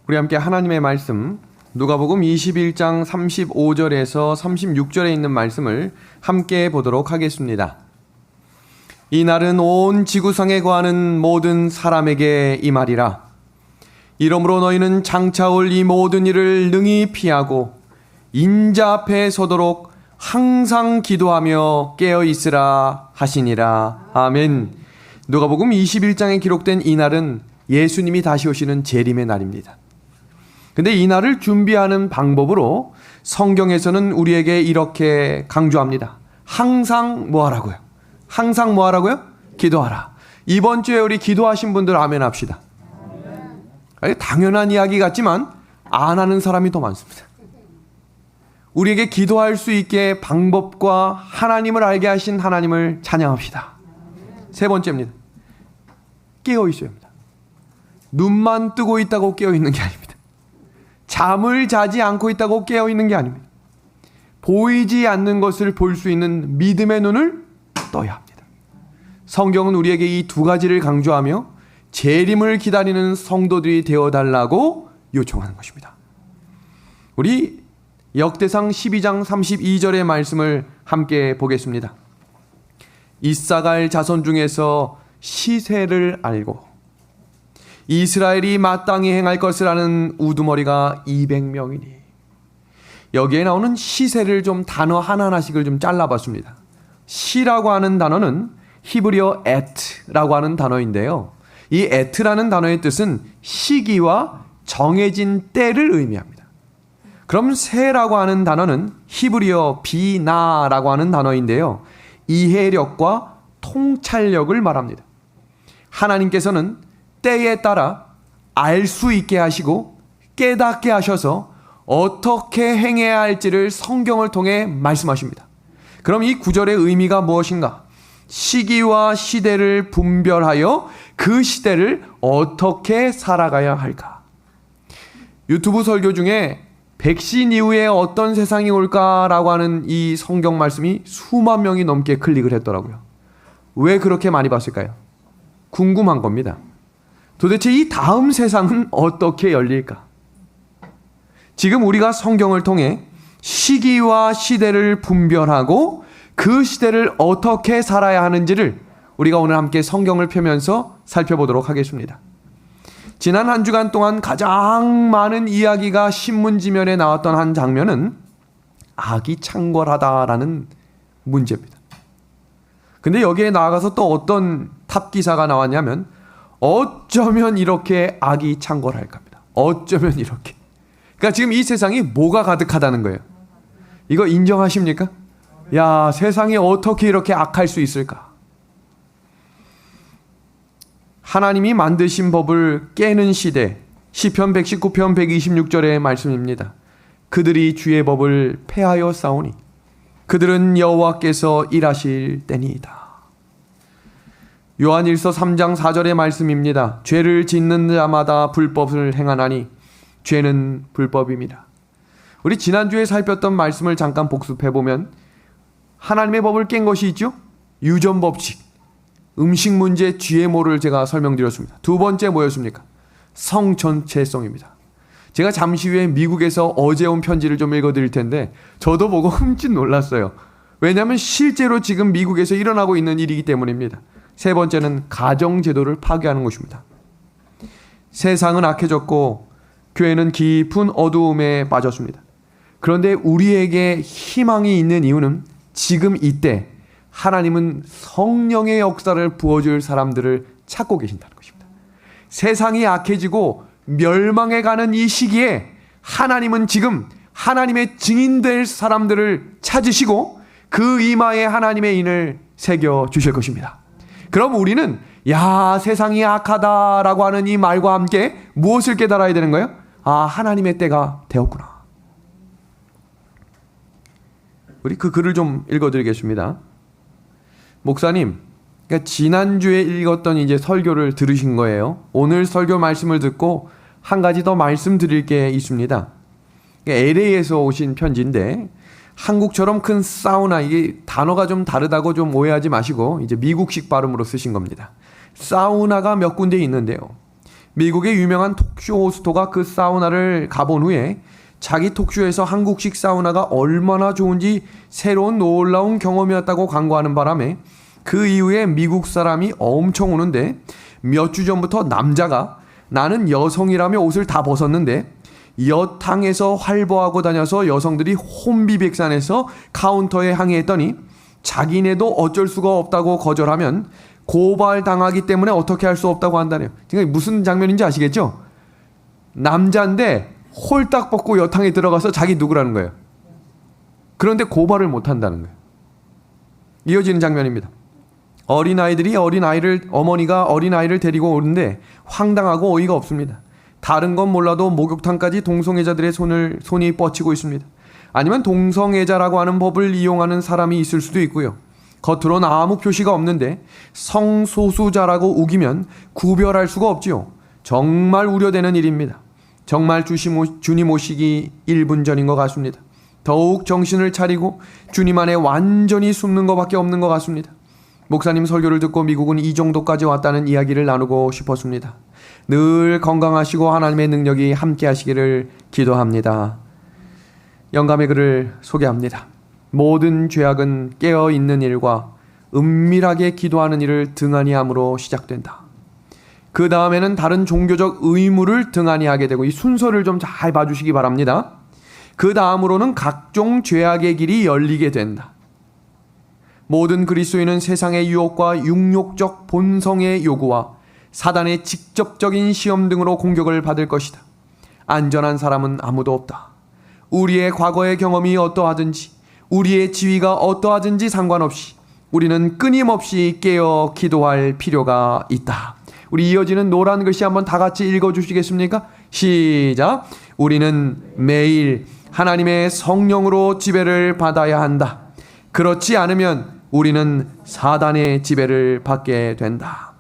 우리 함께 하나님의 말씀 누가복음 21장 35절에서 36절에 있는 말씀을 함께 보도록 하겠습니다. 이 날은 온 지구상에 거하는 모든 사람에게 임하리라. 이러므로 너희는 장차 올 이 모든 일을 능히 피하고 인자 앞에 서도록 항상 기도하며 깨어 있으라 하시니라. 아멘. 누가복음 21장에 기록된 이 날은 예수님이 다시 오시는 재림의 날입니다. 근데 이 날을 준비하는 방법으로 성경에서는 우리에게 이렇게 강조합니다. 항상 뭐 하라고요? 항상 뭐 하라고요? 기도하라. 이번 주에 우리 기도하신 분들 아멘 합시다. 당연한 이야기 같지만 안 하는 사람이 더 많습니다. 우리에게 기도할 수 있게 방법과 하나님을 알게 하신 하나님을 찬양합시다. 세 번째입니다. 깨어 있어야 합니다. 눈만 뜨고 있다고 깨어 있는 게 아닙니다. 잠을 자지 않고 있다고 깨어 있는 게 아닙니다. 보이지 않는 것을 볼 수 있는 믿음의 눈을 떠야 합니다. 성경은 우리에게 이 두 가지를 강조하며 재림을 기다리는 성도들이 되어달라고 요청하는 것입니다. 우리 역대상 12장 32절의 말씀을 함께 보겠습니다. 이사갈 자손 중에서 시세를 알고 이스라엘이 마땅히 행할 것을 아는 우두머리가 200명이니. 여기에 나오는 시세를 좀 단어 하나하나씩을 좀 잘라봤습니다. 시라고 하는 단어는 히브리어 에트라고 하는 단어인데요. 이 에트라는 단어의 뜻은 시기와 정해진 때를 의미합니다. 그럼 세라고 하는 단어는 히브리어 비나라고 하는 단어인데요. 이해력과 통찰력을 말합니다. 하나님께서는 때에 따라 알 수 있게 하시고 깨닫게 하셔서 어떻게 행해야 할지를 성경을 통해 말씀하십니다. 그럼 이 구절의 의미가 무엇인가? 시기와 시대를 분별하여 그 시대를 어떻게 살아가야 할까? 유튜브 설교 중에 백신 이후에 어떤 세상이 올까라고 하는 이 성경 말씀이 수만 명이 넘게 클릭을 했더라고요. 왜 그렇게 많이 봤을까요? 궁금한 겁니다. 도대체 이 다음 세상은 어떻게 열릴까? 지금 우리가 성경을 통해 시기와 시대를 분별하고 그 시대를 어떻게 살아야 하는지를 우리가 오늘 함께 성경을 펴면서 살펴보도록 하겠습니다. 지난 한 주간 동안 가장 많은 이야기가 신문지면에 나왔던 한 장면은 악이 창궐하다라는 문제입니다. 근데 여기에 나아가서 또 어떤 탑 기사가 나왔냐면 어쩌면 이렇게 악이 창궐할까 합니다. 어쩌면 이렇게. 그러니까 지금 이 세상이 뭐가 가득하다는 거예요. 이거 인정하십니까? 야, 세상이 어떻게 이렇게 악할 수 있을까? 하나님이 만드신 법을 깨는 시대, 시편 119편 126절의 말씀입니다. 그들이 주의 법을 폐하여 싸우니 그들은 여호와께서 일하실 때니이다. 요한일서 3장 4절의 말씀입니다. 죄를 짓는 자마다 불법을 행하나니 죄는 불법입니다. 우리 지난주에 살폈던 말씀을 잠깐 복습해보면 하나님의 법을 깬 것이 있죠. 유전법칙, 음식 문제, GMO를 제가 설명드렸습니다. 두 번째 뭐였습니까? 성전체성입니다. 제가 잠시 후에 미국에서 어제 온 편지를 좀 읽어드릴 텐데 저도 보고 흠칫 놀랐어요. 왜냐하면 실제로 지금 미국에서 일어나고 있는 일이기 때문입니다. 세 번째는 가정제도를 파괴하는 것입니다. 세상은 악해졌고 교회는 깊은 어두움에 빠졌습니다. 그런데 우리에게 희망이 있는 이유는 지금 이때 하나님은 성령의 역사를 부어줄 사람들을 찾고 계신다는 것입니다. 세상이 악해지고 멸망해가는 이 시기에 하나님은 지금 하나님의 증인될 사람들을 찾으시고 그 이마에 하나님의 인을 새겨 주실 것입니다. 그럼 우리는 야, 세상이 악하다라고 하는 이 말과 함께 무엇을 깨달아야 되는 거예요? 아, 하나님의 때가 되었구나. 우리 그 글을 좀 읽어드리겠습니다. 목사님, 그러니까 지난주에 읽었던 이제 설교를 들으신 거예요. 오늘 설교 말씀을 듣고 한 가지 더 말씀드릴 게 있습니다. LA에서 오신 편지인데 한국처럼 큰 사우나, 이게 단어가 좀 다르다고 좀 오해하지 마시고 이제 미국식 발음으로 쓰신 겁니다. 사우나가 몇 군데 있는데요. 미국의 유명한 톡쇼 호스터가 그 사우나를 가본 후에 자기 톡쇼에서 한국식 사우나가 얼마나 좋은지 새로운 놀라운 경험이었다고 광고하는 바람에 그 이후에 미국 사람이 엄청 오는데 몇 주 전부터 남자가 나는 여성이라며 옷을 다 벗었는데 여탕에서 활보하고 다녀서 여성들이 혼비백산해서 카운터에 항의했더니 자기네도 어쩔 수가 없다고 거절하면 고발당하기 때문에 어떻게 할 수 없다고 한다네요. 그러니까 무슨 장면인지 아시겠죠? 남자인데 홀딱 벗고 여탕에 들어가서 자기 누구라는 거예요. 그런데 고발을 못 한다는 거예요. 이어지는 장면입니다. 어머니가 어린아이를 데리고 오는데 황당하고 어이가 없습니다. 다른 건 몰라도 목욕탕까지 동성애자들의 손이 뻗치고 있습니다. 아니면 동성애자라고 하는 법을 이용하는 사람이 있을 수도 있고요. 겉으로는 아무 표시가 없는데 성소수자라고 우기면 구별할 수가 없지요. 정말 우려되는 일입니다. 정말 주님 오시기 1분 전인 것 같습니다. 더욱 정신을 차리고 주님 안에 완전히 숨는 것밖에 없는 것 같습니다. 목사님 설교를 듣고 미국은 이 정도까지 왔다는 이야기를 나누고 싶었습니다. 늘 건강하시고 하나님의 능력이 함께 하시기를 기도합니다. 영감의 글을 소개합니다. 모든 죄악은 깨어있는 일과 은밀하게 기도하는 일을 등한히 함으로 시작된다. 그 다음에는 다른 종교적 의무를 등한히 하게 되고 이 순서를 좀 잘 봐주시기 바랍니다. 그 다음으로는 각종 죄악의 길이 열리게 된다. 모든 그리스도인은 세상의 유혹과 육욕적 본성의 요구와 사단의 직접적인 시험 등으로 공격을 받을 것이다. 안전한 사람은 아무도 없다. 우리의 과거의 경험이 어떠하든지 우리의 지위가 어떠하든지 상관없이 우리는 끊임없이 깨어 기도할 필요가 있다. 우리 이어지는 노란 글씨 한번 다 같이 읽어주시겠습니까? 시작. 우리는 매일 하나님의 성령으로 지배를 받아야 한다. 그렇지 않으면 우리는 사단의 지배를 받게 된다.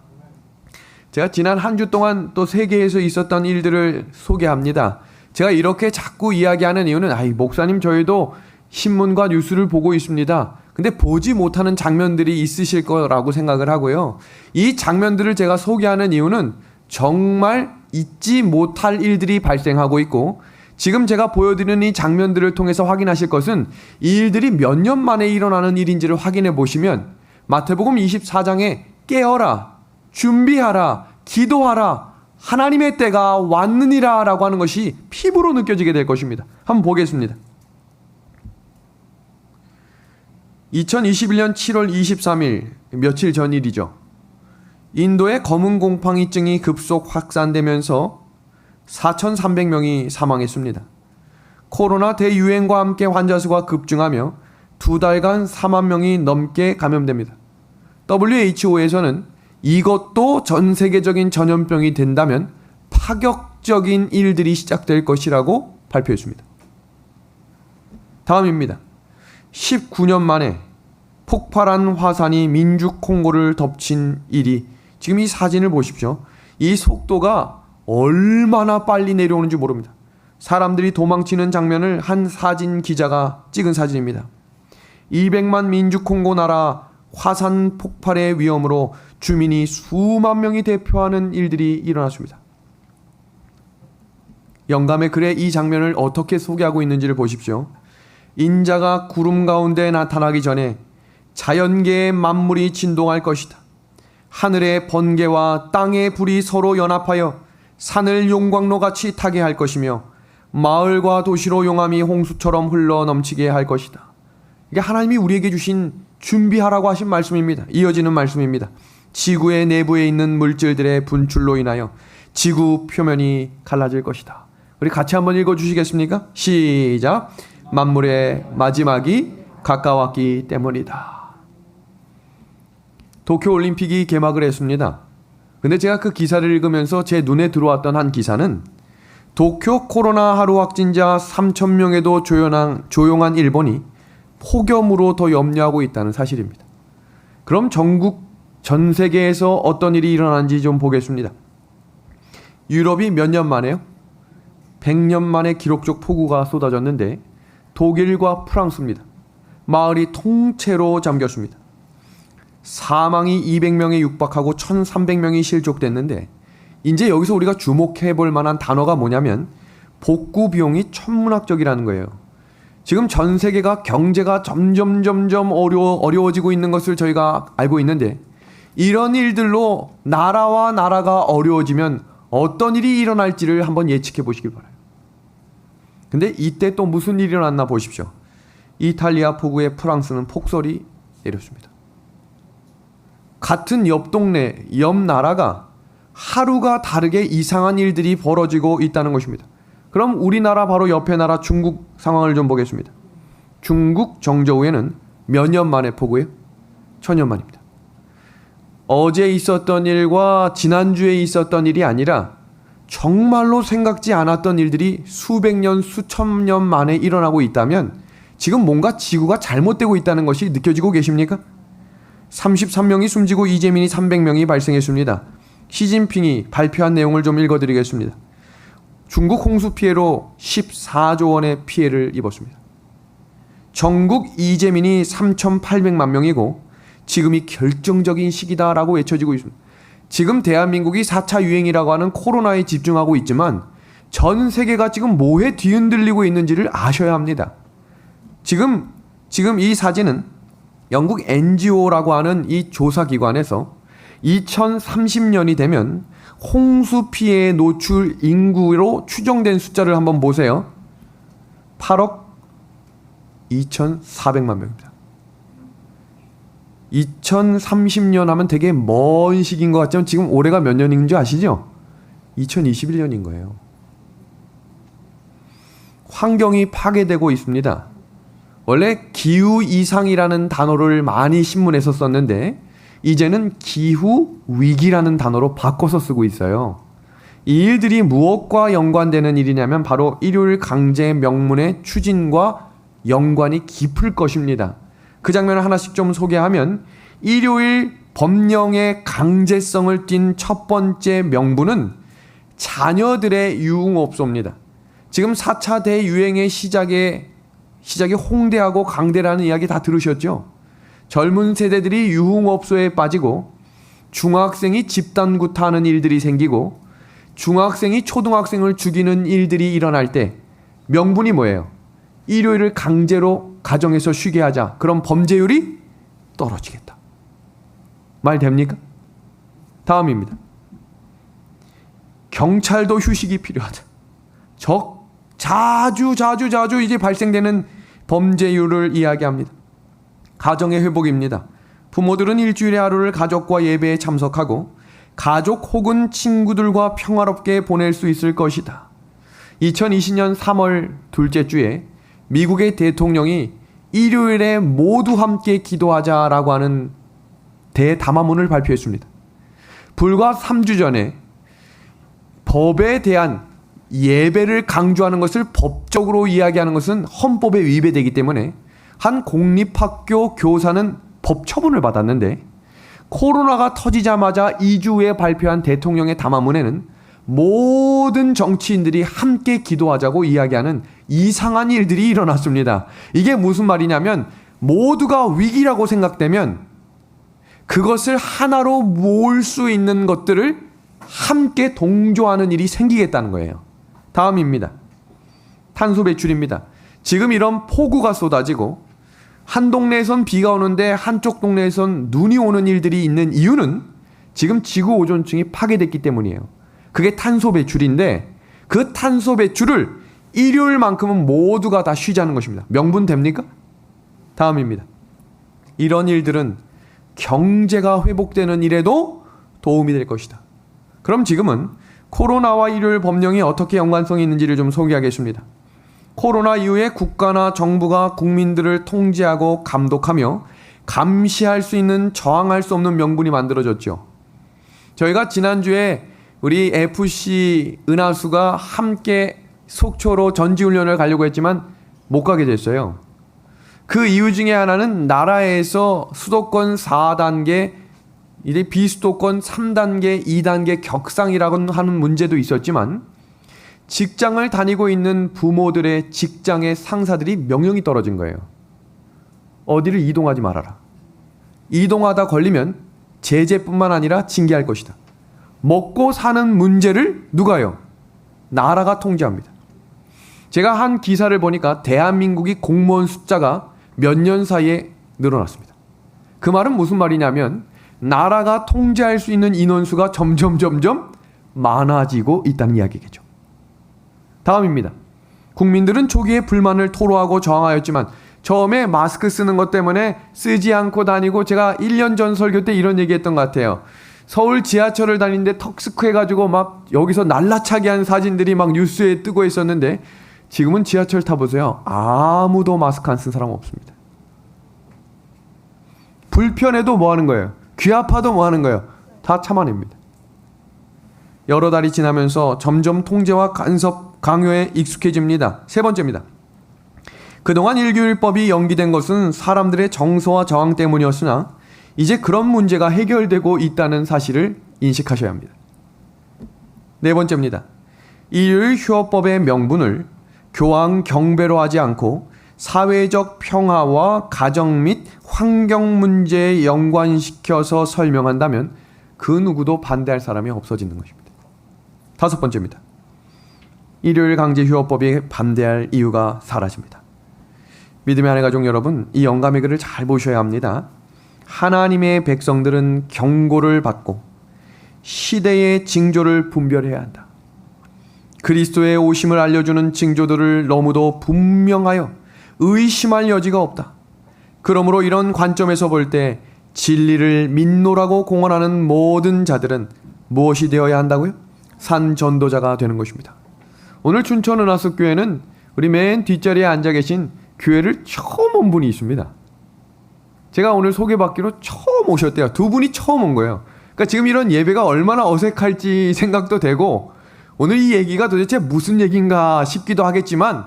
제가 지난 한 주 동안 또 세계에서 있었던 일들을 소개합니다. 제가 이렇게 자꾸 이야기하는 이유는 목사님 저희도 신문과 뉴스를 보고 있습니다. 근데 보지 못하는 장면들이 있으실 거라고 생각을 하고요. 이 장면들을 제가 소개하는 이유는 정말 잊지 못할 일들이 발생하고 있고 지금 제가 보여드리는 이 장면들을 통해서 확인하실 것은 이 일들이 몇 년 만에 일어나는 일인지를 확인해 보시면 마태복음 24장에 깨어라, 준비하라, 기도하라, 하나님의 때가 왔느니라 라고 하는 것이 피부로 느껴지게 될 것입니다. 한번 보겠습니다. 2021년 7월 23일 며칠 전 일이죠. 인도의 검은 곰팡이증이 급속 확산되면서 4,300명이 사망했습니다. 코로나 대유행과 함께 환자 수가 급증하며 2달간 4만 명이 넘게 감염됩니다. WHO에서는 이것도 전 세계적인 전염병이 된다면 파격적인 일들이 시작될 것이라고 발표했습니다. 다음입니다. 19년 만에 폭발한 화산이 민주 콩고를 덮친 일이 지금 이 사진을 보십시오. 이 속도가 얼마나 빨리 내려오는지 모릅니다. 사람들이 도망치는 장면을 한 사진 기자가 찍은 사진입니다. 200만 민주 콩고 나라 화산 폭발의 위험으로 주민이 수만 명이 대표하는 일들이 일어났습니다. 영감의 글에 이 장면을 어떻게 소개하고 있는지를 보십시오. 인자가 구름 가운데 나타나기 전에 자연계의 만물이 진동할 것이다. 하늘의 번개와 땅의 불이 서로 연합하여 산을 용광로 같이 타게 할 것이며 마을과 도시로 용암이 홍수처럼 흘러 넘치게 할 것이다. 이게 하나님이 우리에게 주신 준비하라고 하신 말씀입니다. 이어지는 말씀입니다. 지구의 내부에 있는 물질들의 분출로 인하여 지구 표면이 갈라질 것이다. 우리 같이 한번 읽어주시겠습니까? 시작. 만물의 마지막이 가까웠기 때문이다. 도쿄올림픽이 개막을 했습니다. 근데 제가 그 기사를 읽으면서 제 눈에 들어왔던 한 기사는 도쿄 코로나 하루 확진자 3,000명에도 조용한 일본이 폭염으로 더 염려하고 있다는 사실입니다. 그럼 전 세계에서 어떤 일이 일어난지 좀 보겠습니다. 유럽이 몇 년 만에요? 100년 만에 기록적 폭우가 쏟아졌는데 독일과 프랑스입니다. 마을이 통째로 잠겼습니다. 사망이 200명에 육박하고 1,300명이 실족됐는데 이제 여기서 우리가 주목해 볼 만한 단어가 뭐냐면 복구 비용이 천문학적이라는 거예요. 지금 전 세계가 경제가 점점 어려워지고 있는 것을 저희가 알고 있는데, 이런 일들로 나라와 나라가 어려워지면 어떤 일이 일어날지를 한번 예측해 보시길 바라요. 근데 이때 또 무슨 일이 일어났나 보십시오. 이탈리아 폭우에 프랑스는 폭설이 내렸습니다. 같은 옆 동네, 옆 나라가 하루가 다르게 이상한 일들이 벌어지고 있다는 것입니다. 그럼 우리나라 바로 옆에 나라 중국 상황을 좀 보겠습니다. 중국 정저우에는 몇 년 만에 폭우예요? 1000년 만입니다. 어제 있었던 일과 지난주에 있었던 일이 아니라 정말로 생각지 않았던 일들이 수백 년, 수천 년 만에 일어나고 있다면 지금 뭔가 지구가 잘못되고 있다는 것이 느껴지고 계십니까? 33명이 숨지고 이재민이 300명이 발생했습니다. 시진핑이 발표한 내용을 좀 읽어드리겠습니다. 중국 홍수 피해로 14조 원의 피해를 입었습니다. 전국 이재민이 3,800만 명이고 지금이 결정적인 시기다라고 외쳐지고 있습니다. 지금 대한민국이 4차 유행이라고 하는 코로나에 집중하고 있지만 전 세계가 지금 뭐에 뒤흔들리고 있는지를 아셔야 합니다. 지금 이 사진은 영국 NGO라고 하는 이 조사기관에서 2030년이 되면 홍수 피해에 노출 인구로 추정된 숫자를 한번 보세요. 8억 2,400만 명입니다. 2030년 하면 되게 먼 시기인 것 같지만 지금 올해가 몇 년인 줄 아시죠? 2021년인 거예요. 환경이 파괴되고 있습니다. 원래 기후이상이라는 단어를 많이 신문에서 썼는데 이제는 기후위기라는 단어로 바꿔서 쓰고 있어요. 이 일들이 무엇과 연관되는 일이냐면 바로 일요일 강제 명문의 추진과 연관이 깊을 것입니다. 그 장면을 하나씩 좀 소개하면 일요일 법령의 강제성을 띈 첫 번째 명분은 자녀들의 유흥업소입니다. 지금 4차 대유행의 시작이 홍대하고 강대라는 이야기 다 들으셨죠? 젊은 세대들이 유흥업소에 빠지고 중학생이 집단구 타는 일들이 생기고 중학생이 초등학생을 죽이는 일들이 일어날 때 명분이 뭐예요? 일요일을 강제로 가정에서 쉬게 하자. 그럼 범죄율이 떨어지겠다. 말 됩니까? 다음입니다. 경찰도 휴식이 필요하다. 자주 이제 발생되는 범죄율을 이야기합니다. 가정의 회복입니다. 부모들은 일주일에 하루를 가족과 예배에 참석하고 가족 혹은 친구들과 평화롭게 보낼 수 있을 것이다. 2020년 3월 둘째 주에 미국의 대통령이 일요일에 모두 함께 기도하자라고 하는 대담화문을 발표했습니다. 불과 3주 전에 법에 대한 예배를 강조하는 것을 법적으로 이야기하는 것은 헌법에 위배되기 때문에 한 공립학교 교사는 법 처분을 받았는데 코로나가 터지자마자 2주 후에 발표한 대통령의 담화문에는 모든 정치인들이 함께 기도하자고 이야기하는 이상한 일들이 일어났습니다. 이게 무슨 말이냐면 모두가 위기라고 생각되면 그것을 하나로 모을 수 있는 것들을 함께 동조하는 일이 생기겠다는 거예요. 다음입니다. 탄소 배출입니다. 지금 이런 폭우가 쏟아지고 한 동네에선 비가 오는데 한쪽 동네에선 눈이 오는 일들이 있는 이유는 지금 지구 오존층이 파괴됐기 때문이에요. 그게 탄소 배출인데 그 탄소 배출을 일요일만큼은 모두가 다 쉬자는 것입니다. 명분 됩니까? 다음입니다. 이런 일들은 경제가 회복되는 일에도 도움이 될 것이다. 그럼 지금은 코로나와 일요일 법령이 어떻게 연관성이 있는지를 좀 소개하겠습니다. 코로나 이후에 국가나 정부가 국민들을 통제하고 감독하며 감시할 수 있는 저항할 수 없는 명분이 만들어졌죠. 저희가 지난주에 우리 FC 은하수가 함께 속초로 전지훈련을 가려고 했지만 못 가게 됐어요. 그 이유 중에 하나는 나라에서 수도권 4단계, 이제 비수도권 3단계, 2단계 격상이라고 하는 문제도 있었지만 직장을 다니고 있는 부모들의 직장의 상사들이 명령이 떨어진 거예요. 어디를 이동하지 말아라. 이동하다 걸리면 제재뿐만 아니라 징계할 것이다. 먹고 사는 문제를 누가요? 나라가 통제합니다. 제가 한 기사를 보니까 대한민국이 공무원 숫자가 몇 년 사이에 늘어났습니다. 그 말은 무슨 말이냐면 나라가 통제할 수 있는 인원수가 점점 많아지고 있다는 이야기겠죠. 다음입니다. 국민들은 초기에 불만을 토로하고 저항하였지만 처음에 마스크 쓰는 것 때문에 쓰지 않고 다니고, 제가 1년 전 설교 때 이런 얘기했던 것 같아요. 서울 지하철을 다니는데 턱스크 해가지고 막 여기서 날라차게 한 사진들이 막 뉴스에 뜨고 있었는데, 지금은 지하철 타보세요. 아무도 마스크 안 쓴 사람 없습니다. 불편해도 뭐 하는 거예요? 귀 아파도 뭐 하는 거예요? 다 참아냅니다. 여러 달이 지나면서 점점 통제와 간섭, 강요에 익숙해집니다. 세 번째입니다. 그동안 일교일법이 연기된 것은 사람들의 정서와 저항 때문이었으나 이제 그런 문제가 해결되고 있다는 사실을 인식하셔야 합니다. 네 번째입니다. 일요일 휴업법의 명분을 교황 경배로 하지 않고 사회적 평화와 가정 및 환경 문제에 연관시켜서 설명한다면 그 누구도 반대할 사람이 없어지는 것입니다. 다섯 번째입니다. 일요일 강제 휴업법에 반대할 이유가 사라집니다. 믿음의 아내 가족 여러분, 이 영감의 글을 잘 보셔야 합니다. 하나님의 백성들은 경고를 받고 시대의 징조를 분별해야 한다. 그리스도의 오심을 알려주는 징조들을 너무도 분명하여 의심할 여지가 없다. 그러므로 이런 관점에서 볼 때 진리를 믿노라고 공언하는 모든 자들은 무엇이 되어야 한다고요? 산 전도자가 되는 것입니다. 오늘 춘천 은하숙교회는 우리 맨 뒷자리에 앉아 계신 교회를 처음 온 분이 있습니다. 제가 오늘 소개받기로 처음 오셨대요. 두 분이 처음 온 거예요. 그러니까 지금 이런 예배가 얼마나 어색할지 생각도 되고, 오늘 이 얘기가 도대체 무슨 얘기인가 싶기도 하겠지만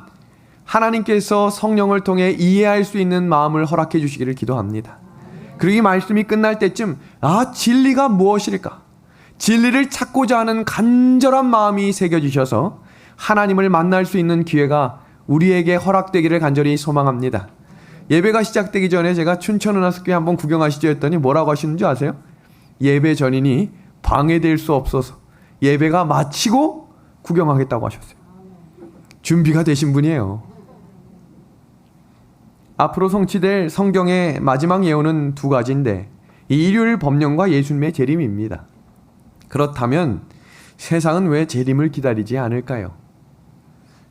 하나님께서 성령을 통해 이해할 수 있는 마음을 허락해 주시기를 기도합니다. 그리고 이 말씀이 끝날 때쯤 진리가 무엇일까? 진리를 찾고자 하는 간절한 마음이 새겨지셔서 하나님을 만날 수 있는 기회가 우리에게 허락되기를 간절히 소망합니다. 예배가 시작되기 전에 제가 춘천 은하숙교회 한번 구경하시죠 했더니 뭐라고 하시는 줄 아세요? 예배 전이니 방해될 수 없어서 예배가 마치고 구경하겠다고 하셨어요. 준비가 되신 분이에요. 앞으로 성취될 성경의 마지막 예언은 두 가지인데 이 일요일 법령과 예수님의 재림입니다. 그렇다면 세상은 왜 재림을 기다리지 않을까요?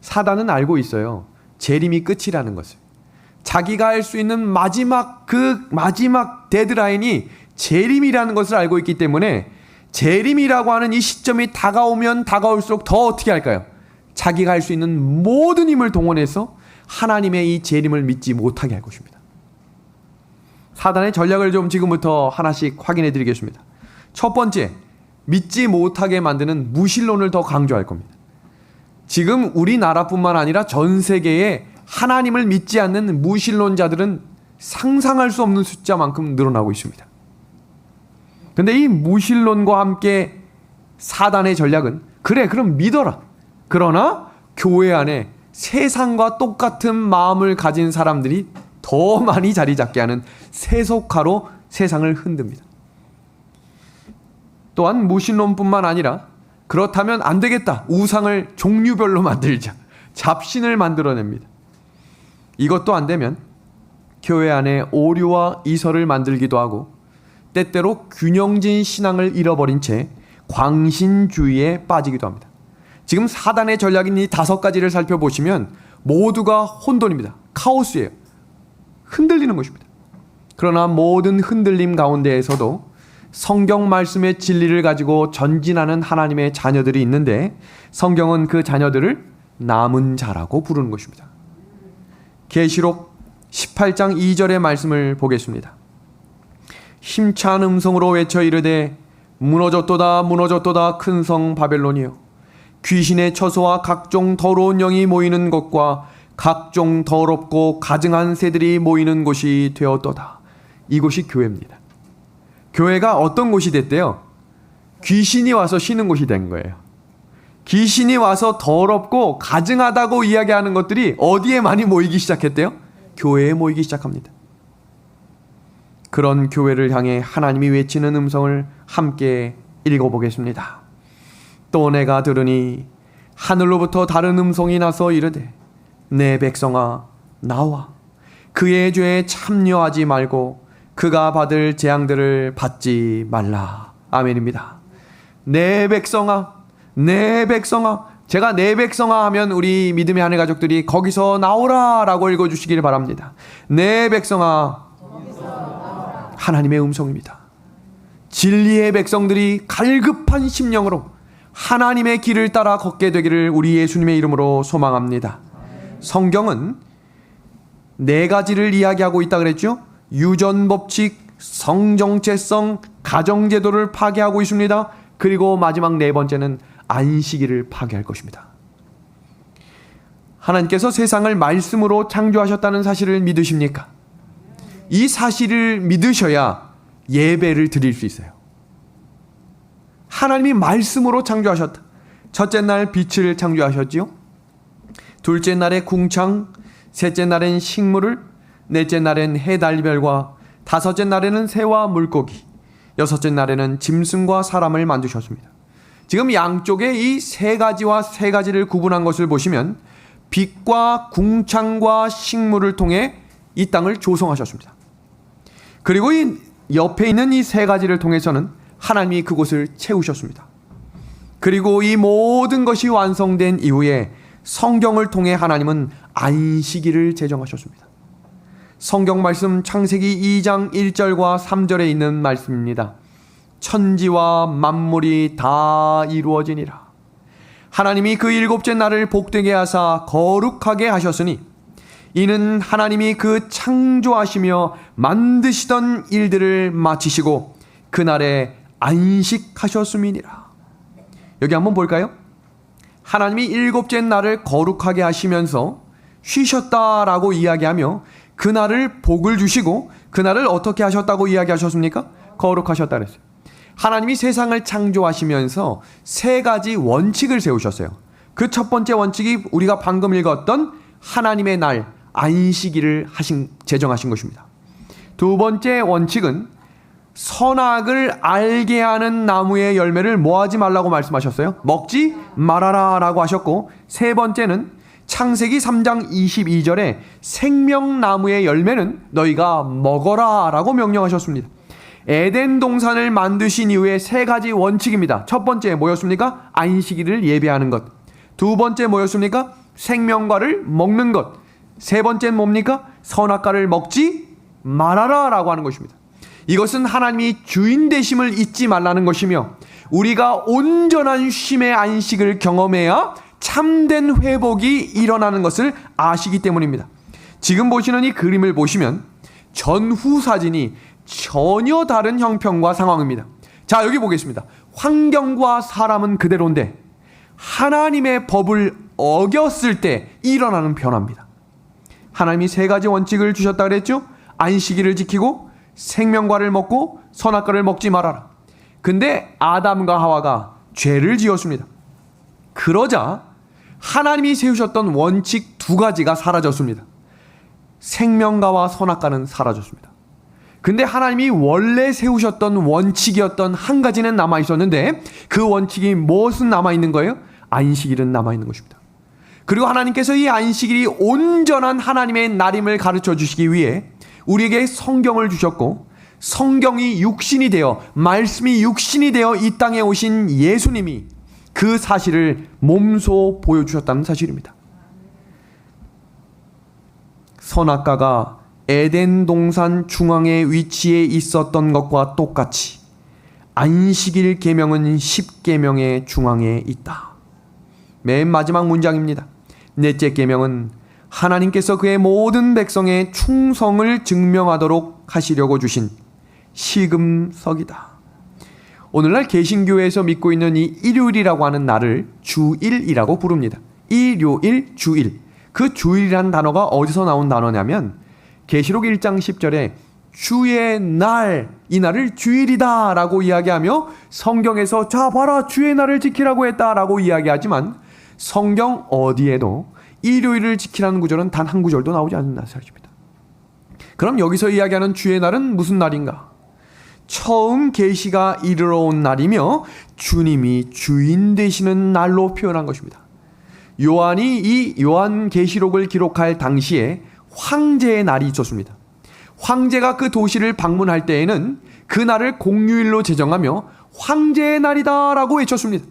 사단은 알고 있어요. 재림이 끝이라는 것을. 자기가 할 수 있는 마지막 데드라인이 재림이라는 것을 알고 있기 때문에 재림이라고 하는 이 시점이 다가오면 다가올수록 더 어떻게 할까요? 자기가 할 수 있는 모든 힘을 동원해서 하나님의 이 재림을 믿지 못하게 할 것입니다. 사단의 전략을 좀 지금부터 하나씩 확인해 드리겠습니다. 첫 번째, 믿지 못하게 만드는 무신론을 더 강조할 겁니다. 지금 우리나라뿐만 아니라 전 세계에 하나님을 믿지 않는 무신론자들은 상상할 수 없는 숫자만큼 늘어나고 있습니다. 근데 이 무신론과 함께 사단의 전략은 그래 그럼 믿어라. 그러나 교회 안에 세상과 똑같은 마음을 가진 사람들이 더 많이 자리 잡게 하는 세속화로 세상을 흔듭니다. 또한 무신론뿐만 아니라 그렇다면 안 되겠다. 우상을 종류별로 만들자. 잡신을 만들어냅니다. 이것도 안 되면 교회 안에 오류와 이설을 만들기도 하고 때때로 균형진 신앙을 잃어버린 채 광신주의에 빠지기도 합니다. 지금 사단의 전략인 이 5가지를 살펴보시면 모두가 혼돈입니다. 카오스예요. 흔들리는 것입니다. 그러나 모든 흔들림 가운데에서도 성경 말씀의 진리를 가지고 전진하는 하나님의 자녀들이 있는데 성경은 그 자녀들을 남은 자라고 부르는 것입니다. 계시록 18장 2절의 말씀을 보겠습니다. 힘찬 음성으로 외쳐 이르되 무너졌도다 무너졌도다 큰 성 바벨론이여 귀신의 처소와 각종 더러운 영이 모이는 것과 각종 더럽고 가증한 새들이 모이는 곳이 되었도다. 이곳이 교회입니다. 교회가 어떤 곳이 됐대요? 귀신이 와서 쉬는 곳이 된 거예요. 귀신이 와서 더럽고 가증하다고 이야기하는 것들이 어디에 많이 모이기 시작했대요? 교회에 모이기 시작합니다. 그런 교회를 향해 하나님이 외치는 음성을 함께 읽어보겠습니다. 또 내가 들으니 하늘로부터 다른 음성이 나서 이르되 내 백성아 나와 그의 죄에 참여하지 말고 그가 받을 재앙들을 받지 말라. 아멘입니다. 내 백성아, 내 백성아. 제가 내 백성아 하면 우리 믿음의 하늘 가족들이 거기서 나오라 라고 읽어주시길 바랍니다. 내 백성아, 하나님의 음성입니다. 진리의 백성들이 갈급한 심령으로 하나님의 길을 따라 걷게 되기를 우리 예수님의 이름으로 소망합니다. 성경은 네 가지를 이야기하고 있다 그랬죠. 유전법칙, 성정체성, 가정제도를 파괴하고 있습니다. 그리고 마지막 네 번째는 안식일을 파괴할 것입니다. 하나님께서 세상을 말씀으로 창조하셨다는 사실을 믿으십니까? 이 사실을 믿으셔야 예배를 드릴 수 있어요. 하나님이 말씀으로 창조하셨다. 첫째 날 빛을 창조하셨지요. 둘째 날에 궁창, 셋째 날엔 식물을, 넷째 날엔 해달별과 다섯째 날에는 새와 물고기, 여섯째 날에는 짐승과 사람을 만드셨습니다. 지금 양쪽에 이 세 가지와 세 가지를 구분한 것을 보시면 빛과 궁창과 식물을 통해 이 땅을 조성하셨습니다. 그리고 이 옆에 있는 이 세 가지를 통해서는 하나님이 그곳을 채우셨습니다. 그리고 이 모든 것이 완성된 이후에 성경을 통해 하나님은 안식일을 제정하셨습니다. 성경 말씀 창세기 2장 1절과 3절에 있는 말씀입니다. 천지와 만물이 다 이루어지니라. 하나님이 그 일곱째 날을 복되게 하사 거룩하게 하셨으니 이는 하나님이 그 창조하시며 만드시던 일들을 마치시고 그날에 안식하셨음이니라. 여기 한번 볼까요? 하나님이 일곱째 날을 거룩하게 하시면서 쉬셨다라고 이야기하며 그날을 복을 주시고 그날을 어떻게 하셨다고 이야기하셨습니까? 거룩하셨다 그랬어요. 하나님이 세상을 창조하시면서 세 가지 원칙을 세우셨어요. 그 첫 번째 원칙이 우리가 방금 읽었던 하나님의 날 안식일을 제정하신 것입니다. 두 번째 원칙은 선악을 알게 하는 나무의 열매를 뭐 하지 말라고 말씀하셨어요? 먹지 말아라 라고 하셨고, 세 번째는 창세기 3장 22절에 생명나무의 열매는 너희가 먹어라 라고 명령하셨습니다. 에덴 동산을 만드신 이후에 세 가지 원칙입니다. 첫 번째 뭐였습니까? 안식일을 예배하는 것. 두 번째 뭐였습니까? 생명과를 먹는 것. 세 번째는 뭡니까? 선악과를 먹지 말아라 라고 하는 것입니다. 이것은 하나님이 주인 되심을 잊지 말라는 것이며 우리가 온전한 쉼의 안식을 경험해야 참된 회복이 일어나는 것을 아시기 때문입니다. 지금 보시는 이 그림을 보시면 전후 사진이 전혀 다른 형편과 상황입니다. 자, 여기 보겠습니다. 환경과 사람은 그대로인데 하나님의 법을 어겼을 때 일어나는 변화입니다. 하나님이 세 가지 원칙을 주셨다 그랬죠? 안식일을 지키고 생명과를 먹고 선악과를 먹지 말아라. 근데 아담과 하와가 죄를 지었습니다. 그러자 하나님이 세우셨던 원칙 두 가지가 사라졌습니다. 생명과와 선악과는 사라졌습니다. 근데 하나님이 원래 세우셨던 원칙이었던 한 가지는 남아있었는데 그 원칙이 무엇은 남아있는 거예요? 안식일은 남아있는 것입니다. 그리고 하나님께서 이 안식일이 온전한 하나님의 날임을 가르쳐 주시기 위해 우리에게 성경을 주셨고, 성경이 육신이 되어 말씀이 육신이 되어 이 땅에 오신 예수님이 그 사실을 몸소 보여주셨다는 사실입니다. 선악과가 에덴 동산 중앙에 위치해 있었던 것과 똑같이 안식일 계명은 10계명의 중앙에 있다. 맨 마지막 문장입니다. 넷째 계명은 하나님께서 그의 모든 백성의 충성을 증명하도록 하시려고 주신 시금석이다. 오늘날 개신교에서 믿고 있는 이 일요일이라고 하는 날을 주일이라고 부릅니다. 일요일, 주일. 그 주일이라는 단어가 어디서 나온 단어냐면 계시록 1장 10절에 주의 날, 이 날을 주일이다 라고 이야기하며 성경에서 자 봐라 주의 날을 지키라고 했다 라고 이야기하지만 성경 어디에도 일요일을 지키라는 구절은 단 한 구절도 나오지 않는 사실입니다. 그럼 여기서 이야기하는 주의 날은 무슨 날인가? 처음 계시가 이르러 온 날이며 주님이 주인 되시는 날로 표현한 것입니다. 요한이 이 요한계시록을 기록할 당시에 황제의 날이 있었습니다. 황제가 그 도시를 방문할 때에는 그 날을 공휴일로 제정하며 황제의 날이다 라고 외쳤습니다.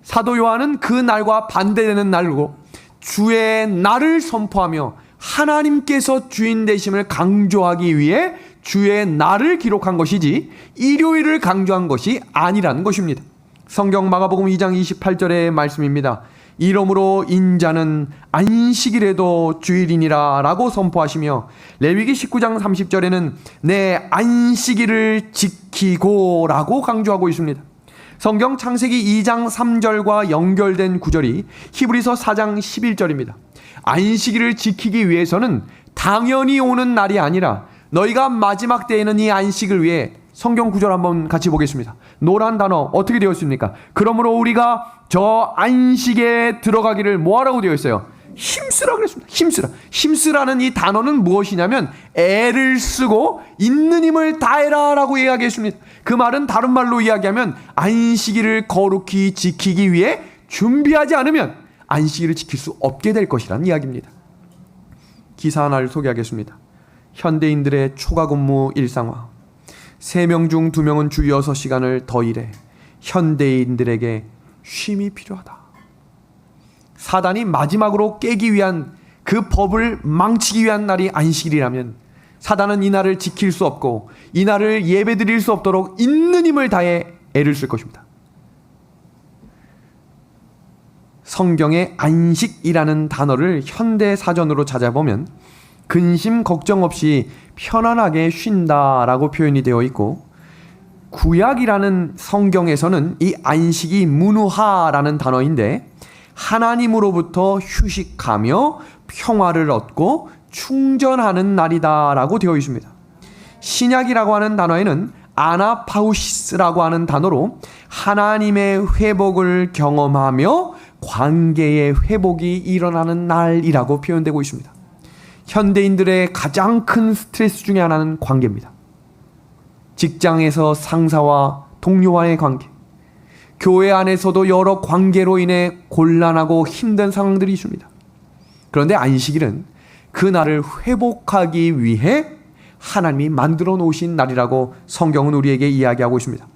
사도 요한은 그 날과 반대되는 날로 주의 날을 선포하며 하나님께서 주인 되심을 강조하기 위해 주의 날을 기록한 것이지 일요일을 강조한 것이 아니라는 것입니다. 성경 마가복음 2장 28절의 말씀입니다. 이러므로 인자는 안식일에도 주일이니라 라고 선포하시며 레위기 19장 30절에는 내 안식일을 지키고 라고 강조하고 있습니다. 성경 창세기 2장 3절과 연결된 구절이 히브리서 4장 11절입니다. 안식일을 지키기 위해서는 당연히 오는 날이 아니라 너희가 마지막 때에는 이 안식을 위해 성경 구절 한번 같이 보겠습니다. 노란 단어 어떻게 되어 있습니까? 그러므로 우리가 저 안식에 들어가기를 뭐하라고 되어 있어요? 힘쓰라 그랬습니다. 힘쓰라. 힘쓰라는 이 단어는 무엇이냐면 애를 쓰고 있는 힘을 다해라 라고 이야기했습니다. 그 말은 다른 말로 이야기하면 안식일을 거룩히 지키기 위해 준비하지 않으면 안식일을 지킬 수 없게 될 것이라는 이야기입니다. 기사 하나를 소개하겠습니다. 현대인들의 초과근무 일상화. 3명 중 2명은 주 6시간을 더 일해. 현대인들에게 쉼이 필요하다. 사단이 마지막으로 깨기 위한 그 법을 망치기 위한 날이 안식일이라면 사단은 이 날을 지킬 수 없고 이 날을 예배드릴 수 없도록 있는 힘을 다해 애를 쓸 것입니다. 성경의 안식이라는 단어를 현대 사전으로 찾아보면 근심 걱정 없이 편안하게 쉰다라고 표현이 되어 있고, 구약이라는 성경에서는 이 안식이 문우하라는 단어인데 하나님으로부터 휴식하며 평화를 얻고 충전하는 날이다라고 되어 있습니다. 신약이라고 하는 단어에는 아나파우시스라고 하는 단어로 하나님의 회복을 경험하며 관계의 회복이 일어나는 날이라고 표현되고 있습니다. 현대인들의 가장 큰 스트레스 중에 하나는 관계입니다. 직장에서 상사와 동료와의 관계, 교회 안에서도 여러 관계로 인해 곤란하고 힘든 상황들이 있습니다. 그런데 안식일은 그 날을 회복하기 위해 하나님이 만들어 놓으신 날이라고 성경은 우리에게 이야기하고 있습니다.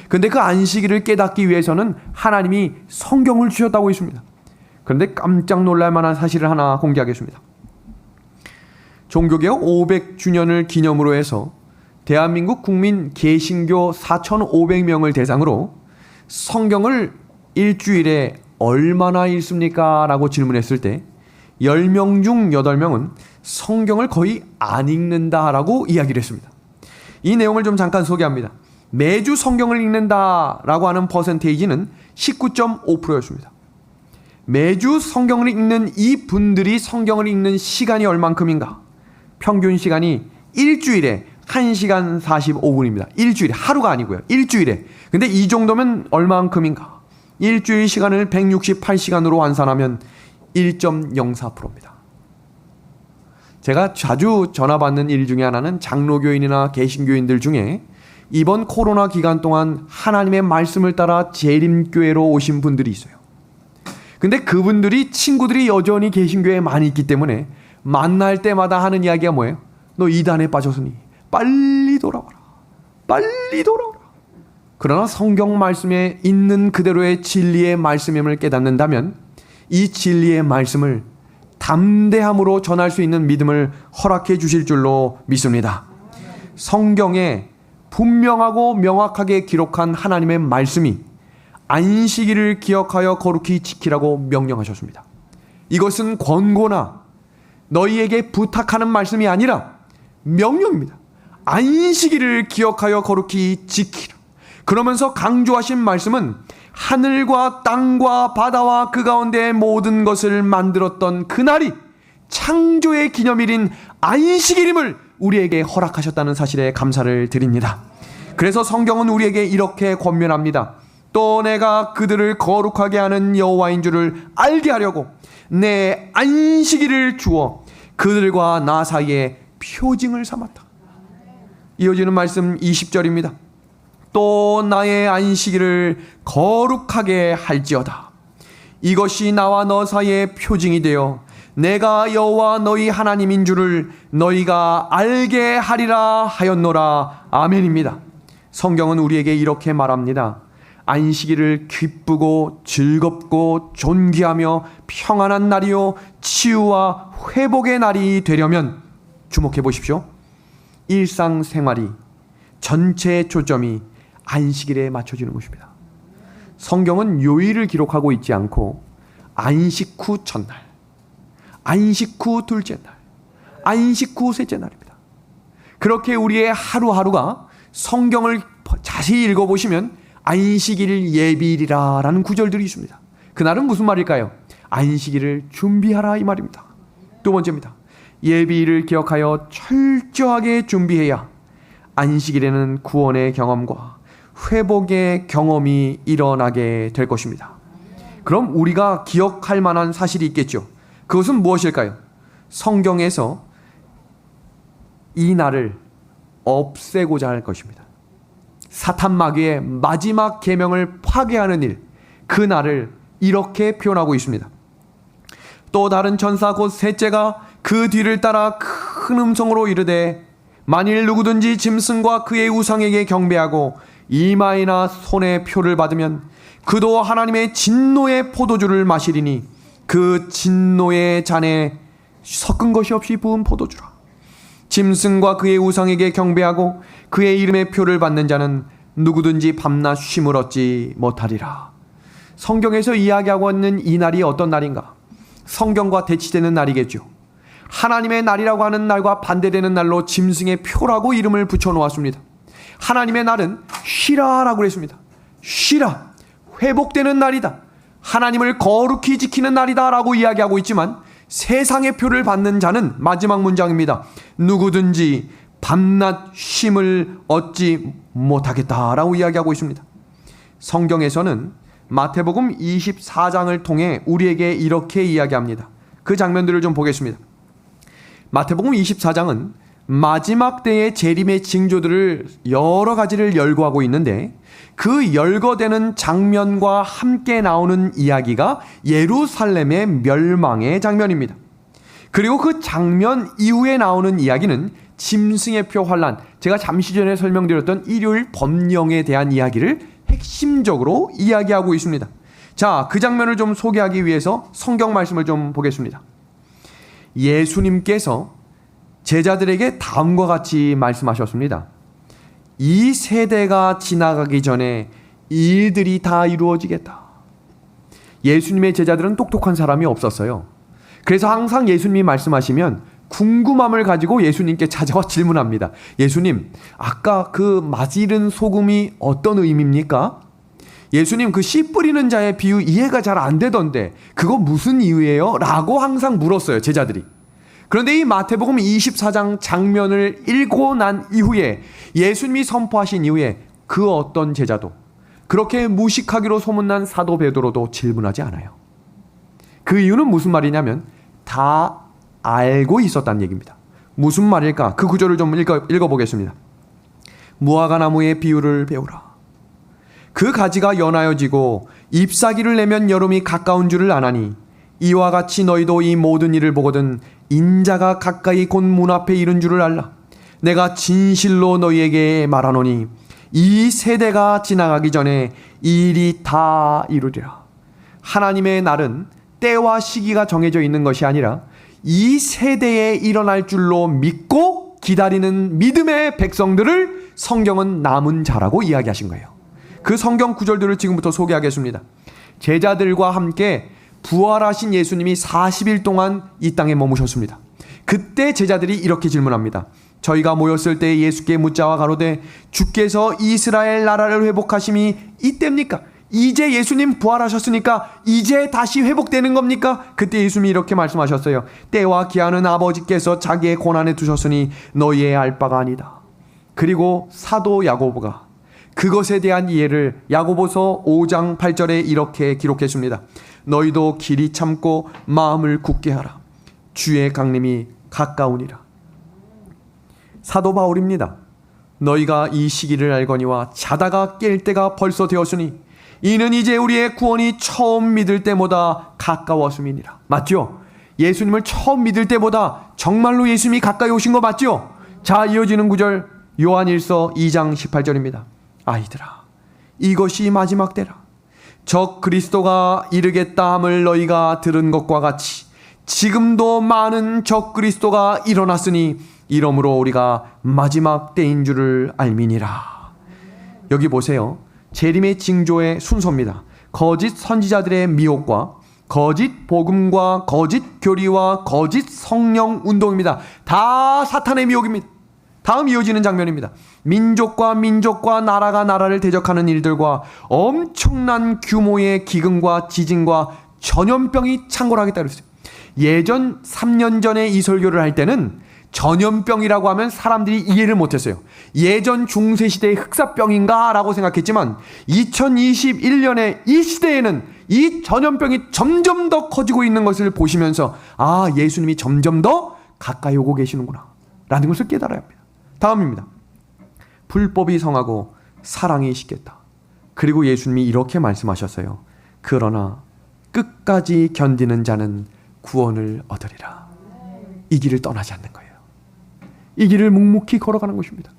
그런데 그 안식일을 깨닫기 위해서는 하나님이 성경을 주셨다고 했습니다. 그런데 깜짝 놀랄 만한 사실을 하나 공개하겠습니다. 종교개혁 500주년을 기념으로 해서 대한민국 국민 개신교 4,500명을 대상으로 성경을 일주일에 얼마나 읽습니까? 라고 질문했을 때 10명 중 8명은 성경을 거의 안 읽는다라고 이야기를 했습니다. 이 내용을 좀 잠깐 소개합니다. 매주 성경을 읽는다라고 하는 퍼센테이지는 19.5%였습니다. 매주 성경을 읽는 이 분들이 성경을 읽는 시간이 얼만큼인가? 평균 시간이 일주일에 1시간 45분입니다. 일주일에, 하루가 아니고요. 일주일에. 근데 이 정도면 얼만큼인가? 일주일 시간을 168시간으로 환산하면 1.04%입니다. 제가 자주 전화 받는 일 중에 하나는 장로교인이나 개신교인들 중에 이번 코로나 기간 동안 하나님의 말씀을 따라 재림교회로 오신 분들이 있어요. 근데 그분들이 친구들이 여전히 개신교회에 많이 있기 때문에 만날 때마다 하는 이야기가 뭐예요? 너 이단에 빠졌으니 빨리 돌아와라. 빨리 돌아와라. 그러나 성경 말씀에 있는 그대로의 진리의 말씀임을 깨닫는다면 이 진리의 말씀을 담대함으로 전할 수 있는 믿음을 허락해 주실 줄로 믿습니다. 성경에 분명하고 명확하게 기록한 하나님의 말씀이 안식일을 기억하여 거룩히 지키라고 명령하셨습니다. 이것은 권고나 너희에게 부탁하는 말씀이 아니라 명령입니다. 안식일을 기억하여 거룩히 지키라. 그러면서 강조하신 말씀은 하늘과 땅과 바다와 그 가운데 모든 것을 만들었던 그날이 창조의 기념일인 안식일임을 우리에게 허락하셨다는 사실에 감사를 드립니다. 그래서 성경은 우리에게 이렇게 권면합니다. 또 내가 그들을 거룩하게 하는 여호와인 줄을 알게 하려고 내 안식일을 주어 그들과 나 사이에 표징을 삼았다. 이어지는 말씀 20절입니다. 또 나의 안식일을 거룩하게 할지어다. 이것이 나와 너 사이의 표징이 되어 내가 여호와 너희 하나님인 줄을 너희가 알게 하리라 하였노라. 아멘입니다. 성경은 우리에게 이렇게 말합니다. 안식일을 기쁘고 즐겁고 존귀하며 평안한 날이요 치유와 회복의 날이 되려면, 주목해 보십시오, 일상생활이 전체의 초점이 안식일에 맞춰지는 것입니다. 성경은 요일을 기록하고 있지 않고 안식 후 첫날, 안식 후 둘째 날, 안식 후 셋째 날입니다. 그렇게 우리의 하루하루가 성경을 자세히 읽어보시면 안식일 예비일이라 라는 구절들이 있습니다. 그날은 무슨 말일까요? 안식일을 준비하라 이 말입니다. 두 번째입니다. 예비일을 기억하여 철저하게 준비해야 안식일에는 구원의 경험과 회복의 경험이 일어나게 될 것입니다. 그럼 우리가 기억할 만한 사실이 있겠죠. 그것은 무엇일까요? 성경에서 이 날을 없애고자 할 것입니다. 사탄 마귀의 마지막 계명을 파괴하는 일, 그 날을 이렇게 표현하고 있습니다. 또 다른 천사 곧 셋째가 그 뒤를 따라 큰 음성으로 이르되 만일 누구든지 짐승과 그의 우상에게 경배하고 이마에나 손에 표를 받으면 그도 하나님의 진노의 포도주를 마시리니 그 진노의 잔에 섞은 것이 없이 부은 포도주라. 짐승과 그의 우상에게 경배하고 그의 이름의 표를 받는 자는 누구든지 밤낮 쉼을 얻지 못하리라. 성경에서 이야기하고 있는 이 날이 어떤 날인가? 성경과 대치되는 날이겠죠. 하나님의 날이라고 하는 날과 반대되는 날로 짐승의 표라고 이름을 붙여놓았습니다. 하나님의 날은 쉬라라고 했습니다. 쉬라, 회복되는 날이다, 하나님을 거룩히 지키는 날이다 라고 이야기하고 있지만, 세상의 표를 받는 자는 마지막 문장입니다. 누구든지 밤낮 쉼을 얻지 못하겠다라고 이야기하고 있습니다. 성경에서는 마태복음 24장을 통해 우리에게 이렇게 이야기합니다. 그 장면들을 좀 보겠습니다. 마태복음 24장은 마지막 때의 재림의 징조들을 여러 가지를 열거하고 있는데, 그 열거되는 장면과 함께 나오는 이야기가 예루살렘의 멸망의 장면입니다. 그리고 그 장면 이후에 나오는 이야기는 짐승의 표 환란, 제가 잠시 전에 설명드렸던 일요일 법령에 대한 이야기를 핵심적으로 이야기하고 있습니다. 자, 그 장면을 좀 소개하기 위해서 성경 말씀을 좀 보겠습니다. 예수님께서 제자들에게 다음과 같이 말씀하셨습니다. 이 세대가 지나가기 전에 이 일들이 다 이루어지겠다. 예수님의 제자들은 똑똑한 사람이 없었어요. 그래서 항상 예수님이 말씀하시면 궁금함을 가지고 예수님께 찾아와 질문합니다. 예수님, 아까 그 맛있는 소금이 어떤 의미입니까? 예수님, 그 씨 뿌리는 자의 비유 이해가 잘 안 되던데 그거 무슨 이유예요? 라고 항상 물었어요, 제자들이. 그런데 이 마태복음 24장 장면을 읽고 난 이후에, 예수님이 선포하신 이후에 그 어떤 제자도, 그렇게 무식하기로 소문난 사도 베드로도 질문하지 않아요. 그 이유는 무슨 말이냐면 다 알고 있었다는 얘기입니다. 무슨 말일까? 그 구절을 좀 읽어보겠습니다. 무화과 나무의 비유를 배우라. 그 가지가 연하여지고 잎사귀를 내면 여름이 가까운 줄을 아나니 이와 같이 너희도 이 모든 일을 보거든 인자가 가까이 곧 문 앞에 이른 줄을 알라. 내가 진실로 너희에게 말하노니 이 세대가 지나가기 전에 이 일이 다 이루리라. 하나님의 날은 때와 시기가 정해져 있는 것이 아니라 이 세대에 일어날 줄로 믿고 기다리는 믿음의 백성들을 성경은 남은 자라고 이야기하신 거예요. 그 성경 구절들을 지금부터 소개하겠습니다. 제자들과 함께 부활하신 예수님이 40일 동안 이 땅에 머무셨습니다. 그때 제자들이 이렇게 질문합니다. 저희가 모였을 때 예수께 묻자와 가로되 주께서 이스라엘 나라를 회복하심이 이때입니까? 이제 예수님 부활하셨으니까 이제 다시 회복되는 겁니까? 그때 예수님이 이렇게 말씀하셨어요. 때와 기한은 아버지께서 자기의 권한에 두셨으니 너희의 알 바가 아니다. 그리고 사도 야고보가 그것에 대한 이해를 야고보서 5장 8절에 이렇게 기록했습니다. 너희도 길이 참고 마음을 굳게 하라. 주의 강림이 가까우니라. 사도 바울입니다. 너희가 이 시기를 알거니와 자다가 깰 때가 벌써 되었으니 이는 이제 우리의 구원이 처음 믿을 때보다 가까웠음이니라. 맞죠? 예수님을 처음 믿을 때보다 정말로 예수님이 가까이 오신 거 맞죠? 자, 이어지는 구절 요한일서 2장 18절입니다. 아이들아, 이것이 마지막 때라. 적 그리스도가 이르겠다 함을 너희가 들은 것과 같이 지금도 많은 적 그리스도가 일어났으니 이러므로 우리가 마지막 때인 줄을 알미니라. 여기 보세요. 재림의 징조의 순서입니다. 거짓 선지자들의 미혹과 거짓 복음과 거짓 교리와 거짓 성령 운동입니다. 다 사탄의 미혹입니다. 다음 이어지는 장면입니다. 민족과 민족과 나라가 나라를 대적하는 일들과 엄청난 규모의 기근과 지진과 전염병이 창궐하겠다 그랬어요. 예전 3년 전에 이 설교를 할 때는 전염병이라고 하면 사람들이 이해를 못했어요. 예전 중세시대의 흑사병인가 라고 생각했지만 2021년에 이 시대에는 이 전염병이 점점 더 커지고 있는 것을 보시면서 아, 예수님이 점점 더 가까이 오고 계시는구나 라는 것을 깨달아야 합니다. 다음입니다. 불법이 성하고 사랑이 식겠다. 그리고 예수님이 이렇게 말씀하셨어요. 그러나 끝까지 견디는 자는 구원을 얻으리라. 이 길을 떠나지 않는 거예요. 이 길을 묵묵히 걸어가는 것입니다.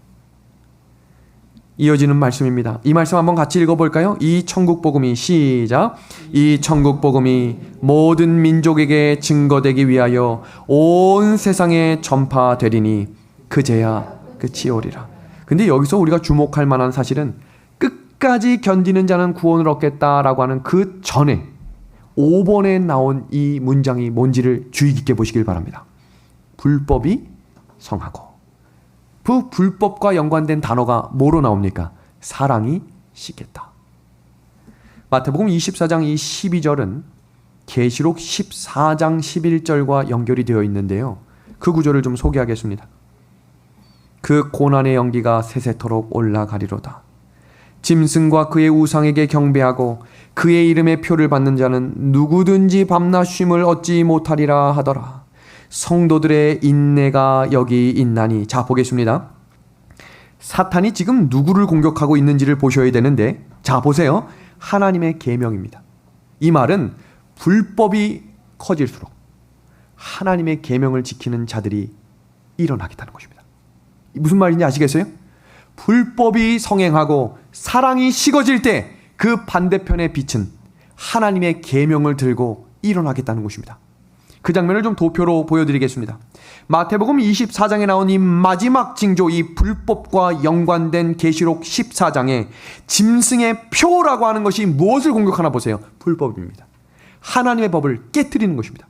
이어지는 말씀입니다. 이 말씀 한번 같이 읽어볼까요? 이 천국복음이 시작. 이 천국복음이 모든 민족에게 증거되기 위하여 온 세상에 전파되리니 그제야 끝이 오리라. 근데 여기서 우리가 주목할 만한 사실은 끝까지 견디는 자는 구원을 얻겠다라고 하는 그 전에 5번에 나온 이 문장이 뭔지를 주의 깊게 보시길 바랍니다. 불법이 성하고. 그 불법과 연관된 단어가 뭐로 나옵니까? 사랑이 식겠다. 마태복음 24장 이 12절은 계시록 14장 11절과 연결이 되어 있는데요. 그 구절을 좀 소개하겠습니다. 그 고난의 연기가 세세토록 올라가리로다. 짐승과 그의 우상에게 경배하고 그의 이름의 표를 받는 자는 누구든지 밤낮 쉼을 얻지 못하리라 하더라. 성도들의 인내가 여기 있나니. 자, 보겠습니다. 사탄이 지금 누구를 공격하고 있는지를 보셔야 되는데, 자, 보세요. 하나님의 계명입니다. 이 말은 불법이 커질수록 하나님의 계명을 지키는 자들이 일어나겠다는 것입니다. 무슨 말인지 아시겠어요? 불법이 성행하고 사랑이 식어질 때 그 반대편의 빛은 하나님의 계명을 들고 일어나겠다는 것입니다. 그 장면을 좀 도표로 보여드리겠습니다. 마태복음 24장에 나온 이 마지막 징조, 이 불법과 연관된 계시록 14장에 짐승의 표라고 하는 것이 무엇을 공격하나 보세요. 불법입니다. 하나님의 법을 깨트리는 것입니다.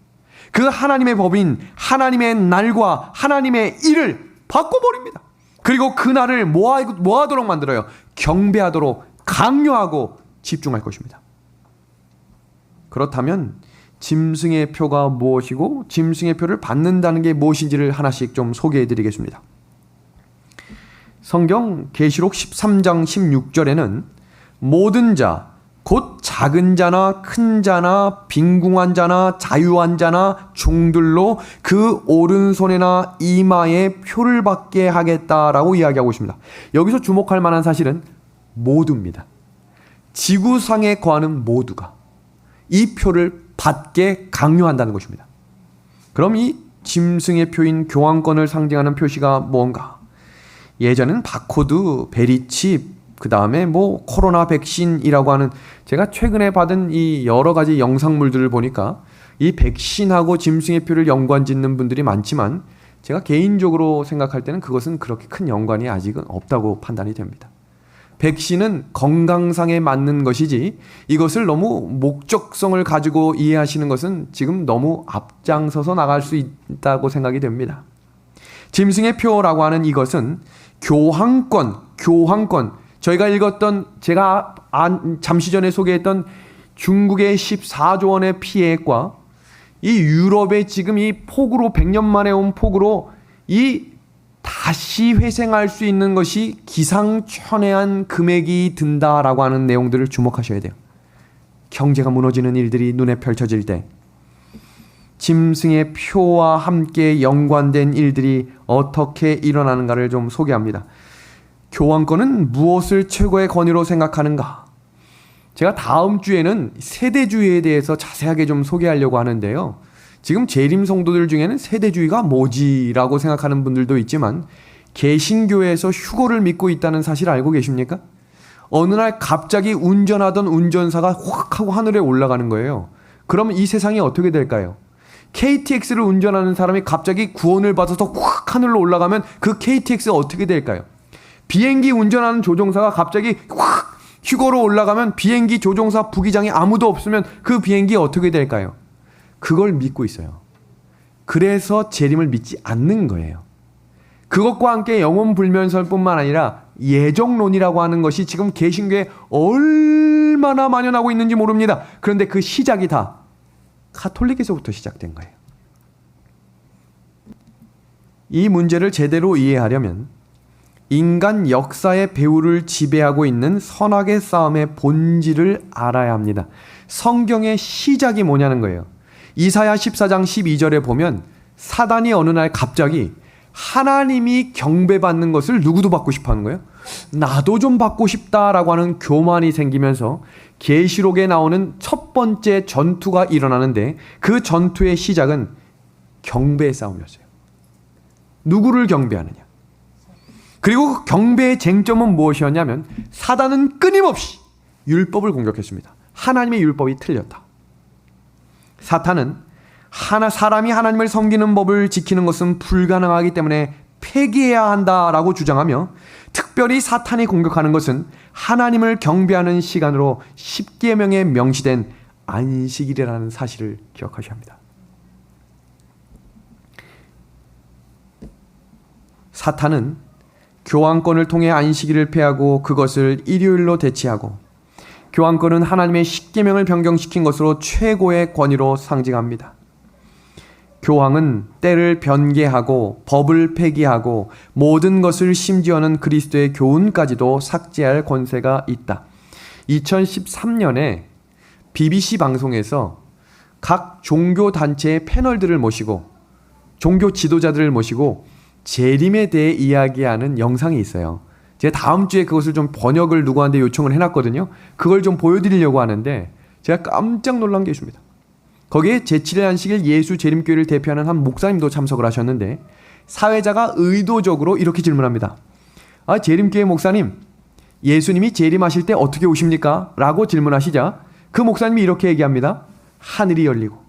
그 하나님의 법인 하나님의 날과 하나님의 일을 바꿔버립니다. 그리고 그 날을 뭐하도록 만들어요? 경배하도록 강요하고 집중할 것입니다. 그렇다면 짐승의 표가 무엇이고 짐승의 표를 받는다는 게 무엇인지를 하나씩 좀 소개해 드리겠습니다. 성경 계시록 13장 16절에는 모든 자, 곧 작은 자나 큰 자나 빈궁한 자나 자유한 자나 종들로 그 오른손이나 이마에 표를 받게 하겠다라고 이야기하고 있습니다. 여기서 주목할 만한 사실은 모두입니다. 지구상에 거하는 모두가 이 표를 받게 강요한다는 것입니다. 그럼 이 짐승의 표인 교환권을 상징하는 표시가 뭔가? 예전엔 바코드, 베리칩, 그 다음에 뭐 코로나 백신이라고 하는, 제가 최근에 받은 이 여러 가지 영상물들을 보니까 이 백신하고 짐승의 표를 연관 짓는 분들이 많지만 제가 개인적으로 생각할 때는 그것은 그렇게 큰 연관이 아직은 없다고 판단이 됩니다. 백신은 건강상에 맞는 것이지 이것을 너무 목적성을 가지고 이해하시는 것은 지금 너무 앞장서서 나갈 수 있다고 생각이 됩니다. 짐승의 표라고 하는 이것은 교환권, 저희가 읽었던, 제가 잠시 전에 소개했던 중국의 14조 원의 피해액과 이 유럽의 지금 이 폭우로 100년 만에 온 폭우로 이 다시 회생할 수 있는 것이 기상천외한 금액이 든다라고 하는 내용들을 주목하셔야 돼요. 경제가 무너지는 일들이 눈에 펼쳐질 때 짐승의 표와 함께 연관된 일들이 어떻게 일어나는가를 좀 소개합니다. 교황권은 무엇을 최고의 권위로 생각하는가? 제가 다음 주에는 세대주의에 대해서 자세하게 좀 소개하려고 하는데요. 지금 재림 성도들 중에는 세대주의가 뭐지라고 생각하는 분들도 있지만 개신교에서 휴거를 믿고 있다는 사실 알고 계십니까? 어느 날 갑자기 운전하던 운전사가 확 하고 하늘에 올라가는 거예요. 그럼 이 세상이 어떻게 될까요? KTX를 운전하는 사람이 갑자기 구원을 받아서 확 하늘로 올라가면 그 KTX가 어떻게 될까요? 비행기 운전하는 조종사가 갑자기 확 휴거로 올라가면 비행기 조종사 부기장이 아무도 없으면 그 비행기 어떻게 될까요? 그걸 믿고 있어요. 그래서 재림을 믿지 않는 거예요. 그것과 함께 영혼 불면설뿐만 아니라 예정론이라고 하는 것이 지금 개신교에 얼마나 만연하고 있는지 모릅니다. 그런데 그 시작이 다 가톨릭에서부터 시작된 거예요. 이 문제를 제대로 이해하려면 인간 역사의 배후를 지배하고 있는 선악의 싸움의 본질을 알아야 합니다. 성경의 시작이 뭐냐는 거예요. 이사야 14장 12절에 보면 사단이 어느 날 갑자기 하나님이 경배받는 것을 누구도 받고 싶어 하는 거예요. 나도 좀 받고 싶다라고 하는 교만이 생기면서 계시록에 나오는 첫 번째 전투가 일어나는데 그 전투의 시작은 경배의 싸움이었어요. 누구를 경배하느냐. 그리고 그 경배의 쟁점은 무엇이었냐면 사단은 끊임없이 율법을 공격했습니다. 하나님의 율법이 틀렸다. 사탄은 사람이 하나님을 섬기는 법을 지키는 것은 불가능하기 때문에 폐기해야 한다라고 주장하며 특별히 사탄이 공격하는 것은 하나님을 경배하는 시간으로 십계명에 명시된 안식일이라는 사실을 기억하셔야 합니다. 사탄은 교황권을 통해 안식일을 폐하고 그것을 일요일로 대체하고 교황권은 하나님의 십계명을 변경시킨 것으로 최고의 권위로 상징합니다. 교황은 때를 변개하고 법을 폐기하고 모든 것을 심지어는 그리스도의 교훈까지도 삭제할 권세가 있다. 2013년에 BBC 방송에서 각 종교단체의 패널들을 모시고 종교 지도자들을 모시고 재림에 대해 이야기하는 영상이 있어요. 제가 다음 주에 그것을 좀 번역을 누구한테 요청을 해놨거든요. 그걸 좀 보여드리려고 하는데 제가 깜짝 놀란 게 있습니다. 거기에 제7일 안식일 예수 재림교회를 대표하는 한 목사님도 참석을 하셨는데 사회자가 의도적으로 이렇게 질문합니다. 재림교회 목사님, 예수님이 재림하실 때 어떻게 오십니까? 라고 질문하시자 그 목사님이 이렇게 얘기합니다. 하늘이 열리고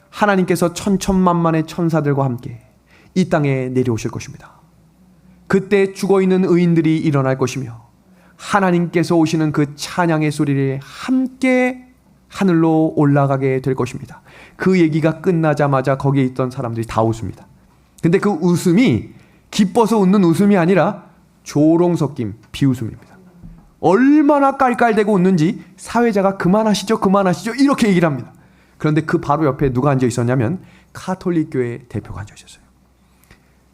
하나님께서 천천만만의 천사들과 함께 이 땅에 내려오실 것입니다. 그때 죽어있는 의인들이 일어날 것이며 하나님께서 오시는 그 찬양의 소리를 함께 하늘로 올라가게 될 것입니다. 그 얘기가 끝나자마자 거기에 있던 사람들이 다 웃습니다. 근데 그 웃음이 기뻐서 웃는 웃음이 아니라 조롱 섞인 비웃음입니다. 얼마나 깔깔대고 웃는지 사회자가 그만하시죠 이렇게 얘기를 합니다. 그런데 그 바로 옆에 누가 앉아 있었냐면 가톨릭 교회 대표가 앉아 있었어요.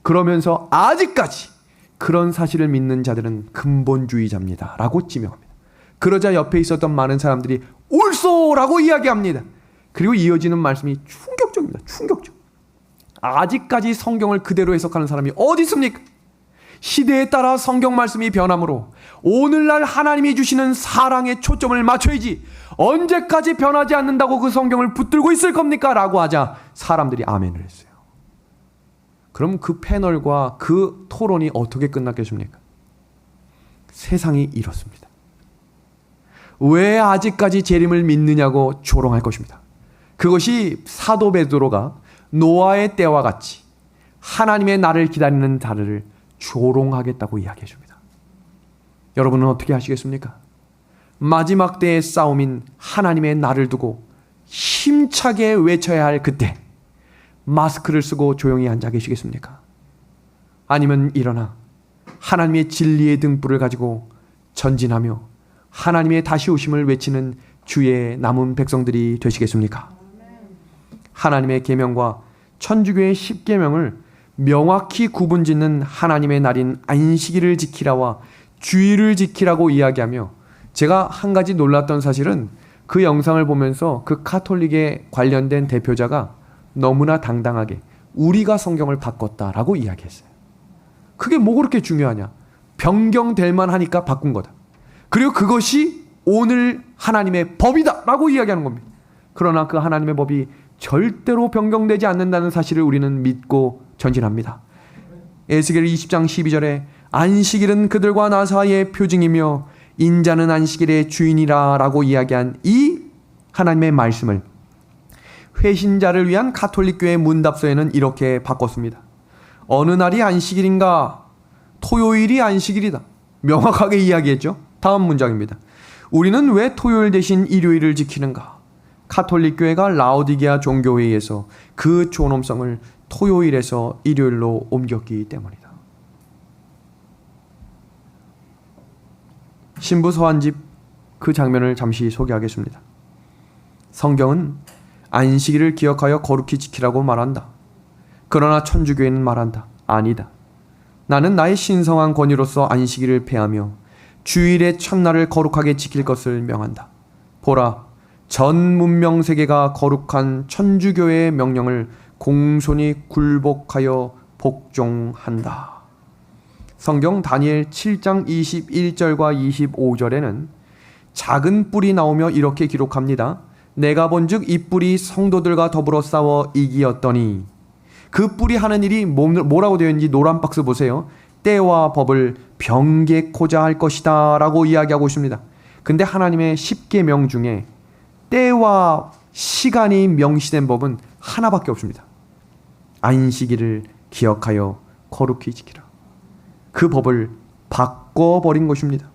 그러면서 아직까지 그런 사실을 믿는 자들은 근본주의자입니다 라고 지명합니다. 그러자 옆에 있었던 많은 사람들이 옳소라고 이야기합니다. 그리고 이어지는 말씀이 충격적입니다. 충격적. 아직까지 성경을 그대로 해석하는 사람이 어디 있습니까? 시대에 따라 성경 말씀이 변함으로 오늘날 하나님이 주시는 사랑에 초점을 맞춰야지 언제까지 변하지 않는다고 그 성경을 붙들고 있을 겁니까? 라고 하자 사람들이 아멘을 했어요. 그럼 그 패널과 그 토론이 어떻게 끝났겠습니까? 세상이 이렇습니다. 왜 아직까지 재림을 믿느냐고 조롱할 것입니다. 그것이 사도 베드로가 노아의 때와 같이 하나님의 날을 기다리는 자를 조롱하겠다고 이야기해 줍니다. 여러분은 어떻게 하시겠습니까? 마지막 때의 싸움인 하나님의 날을 두고 힘차게 외쳐야 할 그때 마스크를 쓰고 조용히 앉아 계시겠습니까? 아니면 일어나 하나님의 진리의 등불을 가지고 전진하며 하나님의 다시 오심을 외치는 주의 남은 백성들이 되시겠습니까? 하나님의 계명과 천주교의 십계명을 명확히 구분짓는 하나님의 날인 안식일을 지키라와 주일을 지키라고 이야기하며 제가 한 가지 놀랐던 사실은 그 영상을 보면서 그 카톨릭에 관련된 대표자가 너무나 당당하게 우리가 성경을 바꿨다라고 이야기했어요. 그게 뭐 그렇게 중요하냐? 변경될 만하니까 바꾼 거다. 그리고 그것이 오늘 하나님의 법이다 라고 이야기하는 겁니다. 그러나 그 하나님의 법이 절대로 변경되지 않는다는 사실을 우리는 믿고 전진합니다. 에스겔 20장 12절에 안식일은 그들과 나 사이의 표징이며 인자는 안식일의 주인이라 라고 이야기한 이 하나님의 말씀을 회신자를 위한 가톨릭교회 문답서에는 이렇게 바꿨습니다. 어느 날이 안식일인가? 토요일이 안식일이다. 명확하게 이야기했죠. 다음 문장입니다. 우리는 왜 토요일 대신 일요일을 지키는가? 가톨릭교회가 라오디게아 종교회의에서 그 존엄성을 토요일에서 일요일로 옮겼기 때문이다. 신부 서한집 그 장면을 잠시 소개하겠습니다. 성경은 안식일을 기억하여 거룩히 지키라고 말한다. 그러나 천주교회는 말한다. 아니다. 나는 나의 신성한 권위로서 안식일을 폐하며 주일의 첫날을 거룩하게 지킬 것을 명한다. 보라, 전 문명 세계가 거룩한 천주교회의 명령을 공손히 굴복하여 복종한다. 성경 다니엘 7장 21절과 25절에는 작은 뿔이 나오며 이렇게 기록합니다. 내가 본즉 이 뿔이 성도들과 더불어 싸워 이기었더니, 그 뿔이 하는 일이 뭐라고 되어 있는지 노란 박스 보세요. 때와 법을 변개코자 할 것이다 라고 이야기하고 있습니다. 근데 하나님의 10계명 중에 때와 시간이 명시된 법은 하나밖에 없습니다. 안식일을 기억하여 거룩히 지키라. 그 법을 바꿔버린 것입니다.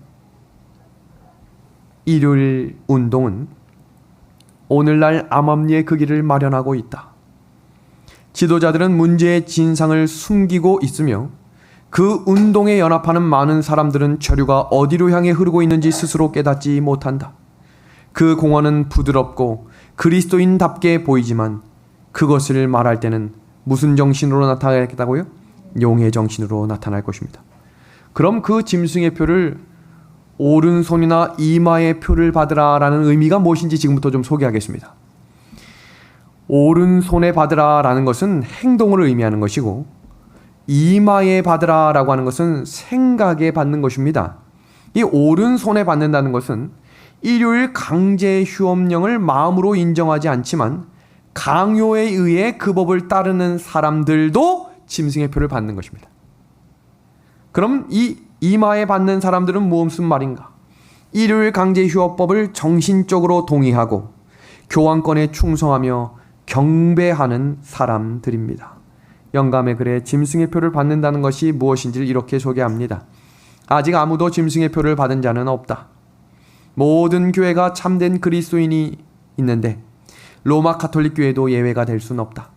일요일 운동은 오늘날 암암리의 그 길을 마련하고 있다. 지도자들은 문제의 진상을 숨기고 있으며 그 운동에 연합하는 많은 사람들은 저류가 어디로 향해 흐르고 있는지 스스로 깨닫지 못한다. 그 공헌은 부드럽고 그리스도인답게 보이지만 그것을 말할 때는 무슨 정신으로 나타나겠다고요? 용의 정신으로 나타날 것입니다. 그럼 그 짐승의 표를 오른손이나 이마의 표를 받으라 라는 의미가 무엇인지 지금부터 좀 소개하겠습니다. 오른손에 받으라 라는 것은 행동을 의미하는 것이고, 이마에 받으라 라고 하는 것은 생각에 받는 것입니다. 이 오른손에 받는다는 것은 일요일 강제 휴업령을 마음으로 인정하지 않지만 강요에 의해 그 법을 따르는 사람들도 짐승의 표를 받는 것입니다. 그럼 이 이마에 받는 사람들은 무슨 말인가? 일요일 강제 휴업법을 정신적으로 동의하고 교황권에 충성하며 경배하는 사람들입니다. 영감의 글에 짐승의 표를 받는다는 것이 무엇인지를 이렇게 소개합니다. 아직 아무도 짐승의 표를 받은 자는 없다. 모든 교회가 참된 그리스도인이 있는데 로마 가톨릭 교회도 예외가 될 수는 없다.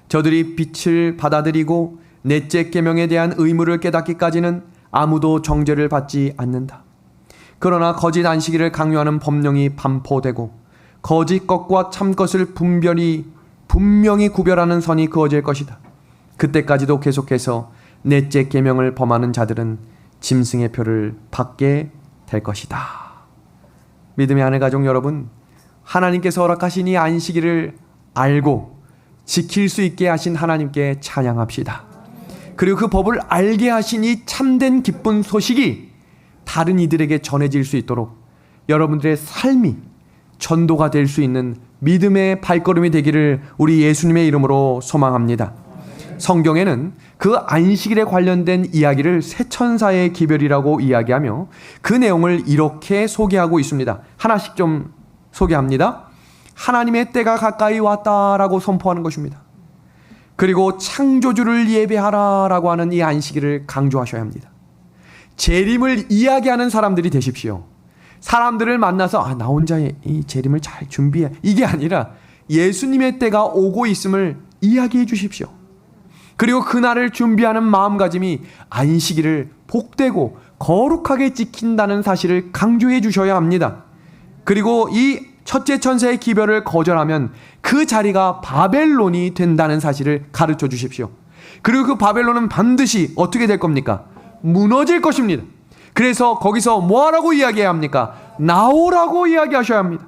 저들이 빛을 받아들이고 넷째 계명에 대한 의무를 깨닫기까지는 아무도 정죄를 받지 않는다. 그러나 거짓 안식일을 강요하는 법령이 반포되고 거짓 것과 참 것을 분명히 구별하는 선이 그어질 것이다. 그때까지도 계속해서 넷째 계명을 범하는 자들은 짐승의 표를 받게 될 것이다. 믿음의 하늘 가족 여러분, 하나님께서 허락하신 이 안식일을 알고 지킬 수 있게 하신 하나님께 찬양합시다. 그리고 그 법을 알게 하신 이 참된 기쁜 소식이 다른 이들에게 전해질 수 있도록 여러분들의 삶이 전도가 될 수 있는 믿음의 발걸음이 되기를 우리 예수님의 이름으로 소망합니다. 성경에는 그 안식일에 관련된 이야기를 새 천사의 기별이라고 이야기하며 그 내용을 이렇게 소개하고 있습니다. 하나씩 좀 소개합니다. 하나님의 때가 가까이 왔다라고 선포하는 것입니다. 그리고 창조주를 예배하라라고 하는 이 안식일을 강조하셔야 합니다. 재림을 이야기하는 사람들이 되십시오. 사람들을 만나서 나 혼자 이 재림을 잘 준비해, 이게 아니라 예수님의 때가 오고 있음을 이야기해 주십시오. 그리고 그날을 준비하는 마음가짐이 안식일을 복되고 거룩하게 지킨다는 사실을 강조해 주셔야 합니다. 그리고 이 첫째 천사의 기별을 거절하면 그 자리가 바벨론이 된다는 사실을 가르쳐 주십시오. 그리고 그 바벨론은 반드시 어떻게 될 겁니까? 무너질 것입니다. 그래서 거기서 뭐하라고 이야기해야 합니까? 나오라고 이야기하셔야 합니다.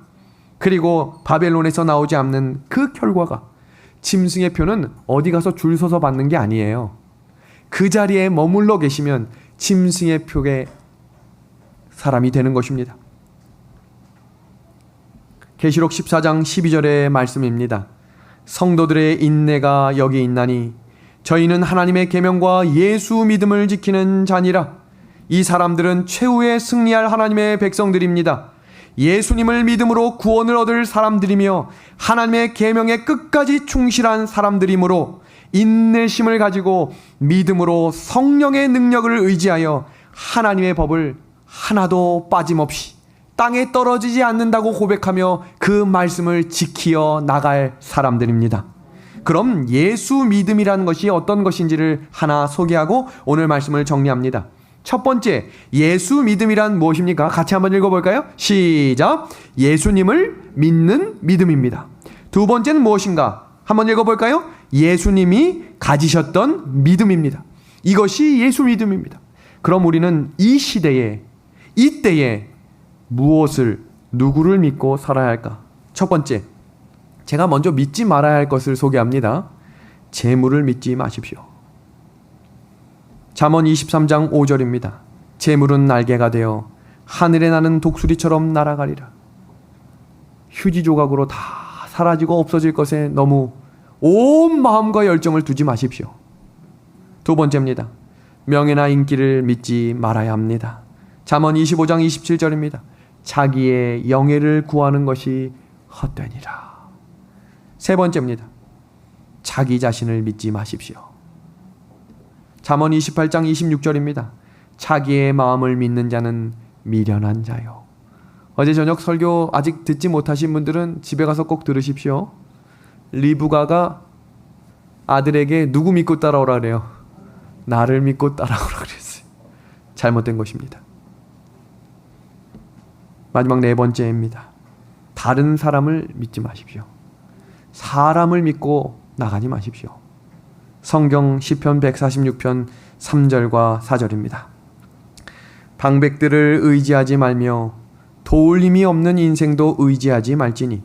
그리고 바벨론에서 나오지 않는 그 결과가, 짐승의 표는 어디 가서 줄 서서 받는 게 아니에요. 그 자리에 머물러 계시면 짐승의 표의 사람이 되는 것입니다. 계시록 14장 12절의 말씀입니다. 성도들의 인내가 여기 있나니 저희는 하나님의 계명과 예수 믿음을 지키는 자니라. 이 사람들은 최후에 승리할 하나님의 백성들입니다. 예수님을 믿음으로 구원을 얻을 사람들이며 하나님의 계명에 끝까지 충실한 사람들이므로 인내심을 가지고 믿음으로 성령의 능력을 의지하여 하나님의 법을 하나도 빠짐없이 땅에 떨어지지 않는다고 고백하며 그 말씀을 지키어 나갈 사람들입니다. 그럼 예수 믿음이라는 것이 어떤 것인지를 하나 소개하고 오늘 말씀을 정리합니다. 첫 번째, 예수 믿음이란 무엇입니까? 같이 한번 읽어볼까요? 시작! 예수님을 믿는 믿음입니다. 두 번째는 무엇인가? 한번 읽어볼까요? 예수님이 가지셨던 믿음입니다. 이것이 예수 믿음입니다. 그럼 우리는 이 시대에, 이때에 무엇을, 누구를 믿고 살아야 할까? 첫 번째, 제가 먼저 믿지 말아야 할 것을 소개합니다. 재물을 믿지 마십시오. 잠언 23장 5절입니다. 재물은 날개가 되어 하늘에 나는 독수리처럼 날아가리라. 휴지 조각으로 다 사라지고 없어질 것에 너무 온 마음과 열정을 두지 마십시오. 두 번째입니다. 명예나 인기를 믿지 말아야 합니다. 잠언 25장 27절입니다. 자기의 영예를 구하는 것이 헛되니라. 세 번째입니다. 자기 자신을 믿지 마십시오. 잠언 28장 26절입니다. 자기의 마음을 믿는 자는 미련한 자요. 어제 저녁 설교 아직 듣지 못하신 분들은 집에 가서 꼭 들으십시오. 리브가가 아들에게 누구 믿고 따라오라 그래요? 나를 믿고 따라오라 그랬어요. 잘못된 것입니다. 마지막 네 번째입니다. 다른 사람을 믿지 마십시오. 사람을 믿고 나가지 마십시오. 성경 시편 146편 3절과 4절입니다. 방백들을 의지하지 말며 도울 힘이 없는 인생도 의지하지 말지니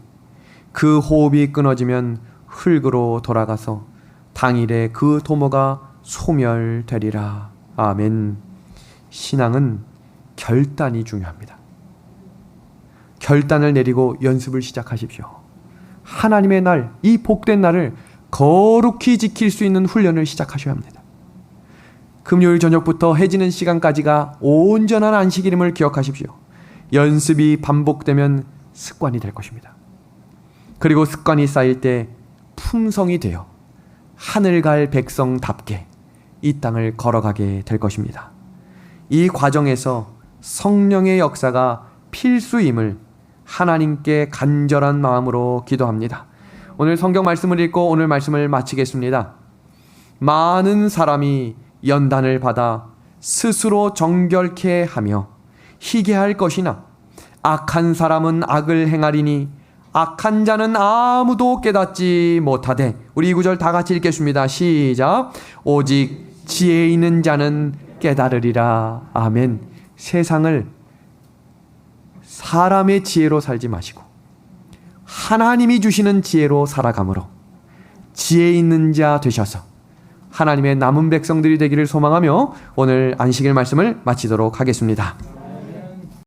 그 호흡이 끊어지면 흙으로 돌아가서 당일에 그 도모가 소멸되리라. 아멘. 신앙은 결단이 중요합니다. 결단을 내리고 연습을 시작하십시오. 하나님의 날, 이 복된 날을 거룩히 지킬 수 있는 훈련을 시작하셔야 합니다. 금요일 저녁부터 해지는 시간까지가 온전한 안식일임을 기억하십시오. 연습이 반복되면 습관이 될 것입니다. 그리고 습관이 쌓일 때 품성이 되어 하늘 갈 백성답게 이 땅을 걸어가게 될 것입니다. 이 과정에서 성령의 역사가 필수임을 하나님께 간절한 마음으로 기도합니다. 오늘 성경 말씀을 읽고 오늘 말씀을 마치겠습니다. 많은 사람이 연단을 받아 스스로 정결케 하며 희게 할 것이나 악한 사람은 악을 행하리니 악한 자는 아무도 깨닫지 못하되. 우리 이 구절 다 같이 읽겠습니다. 시작. 오직 지혜 있는 자는 깨달으리라. 아멘. 세상을 사람의 지혜로 살지 마시고 하나님이 주시는 지혜로 살아감으로 지혜 있는 자 되셔서 하나님의 남은 백성들이 되기를 소망하며 오늘 안식일 말씀을 마치도록 하겠습니다.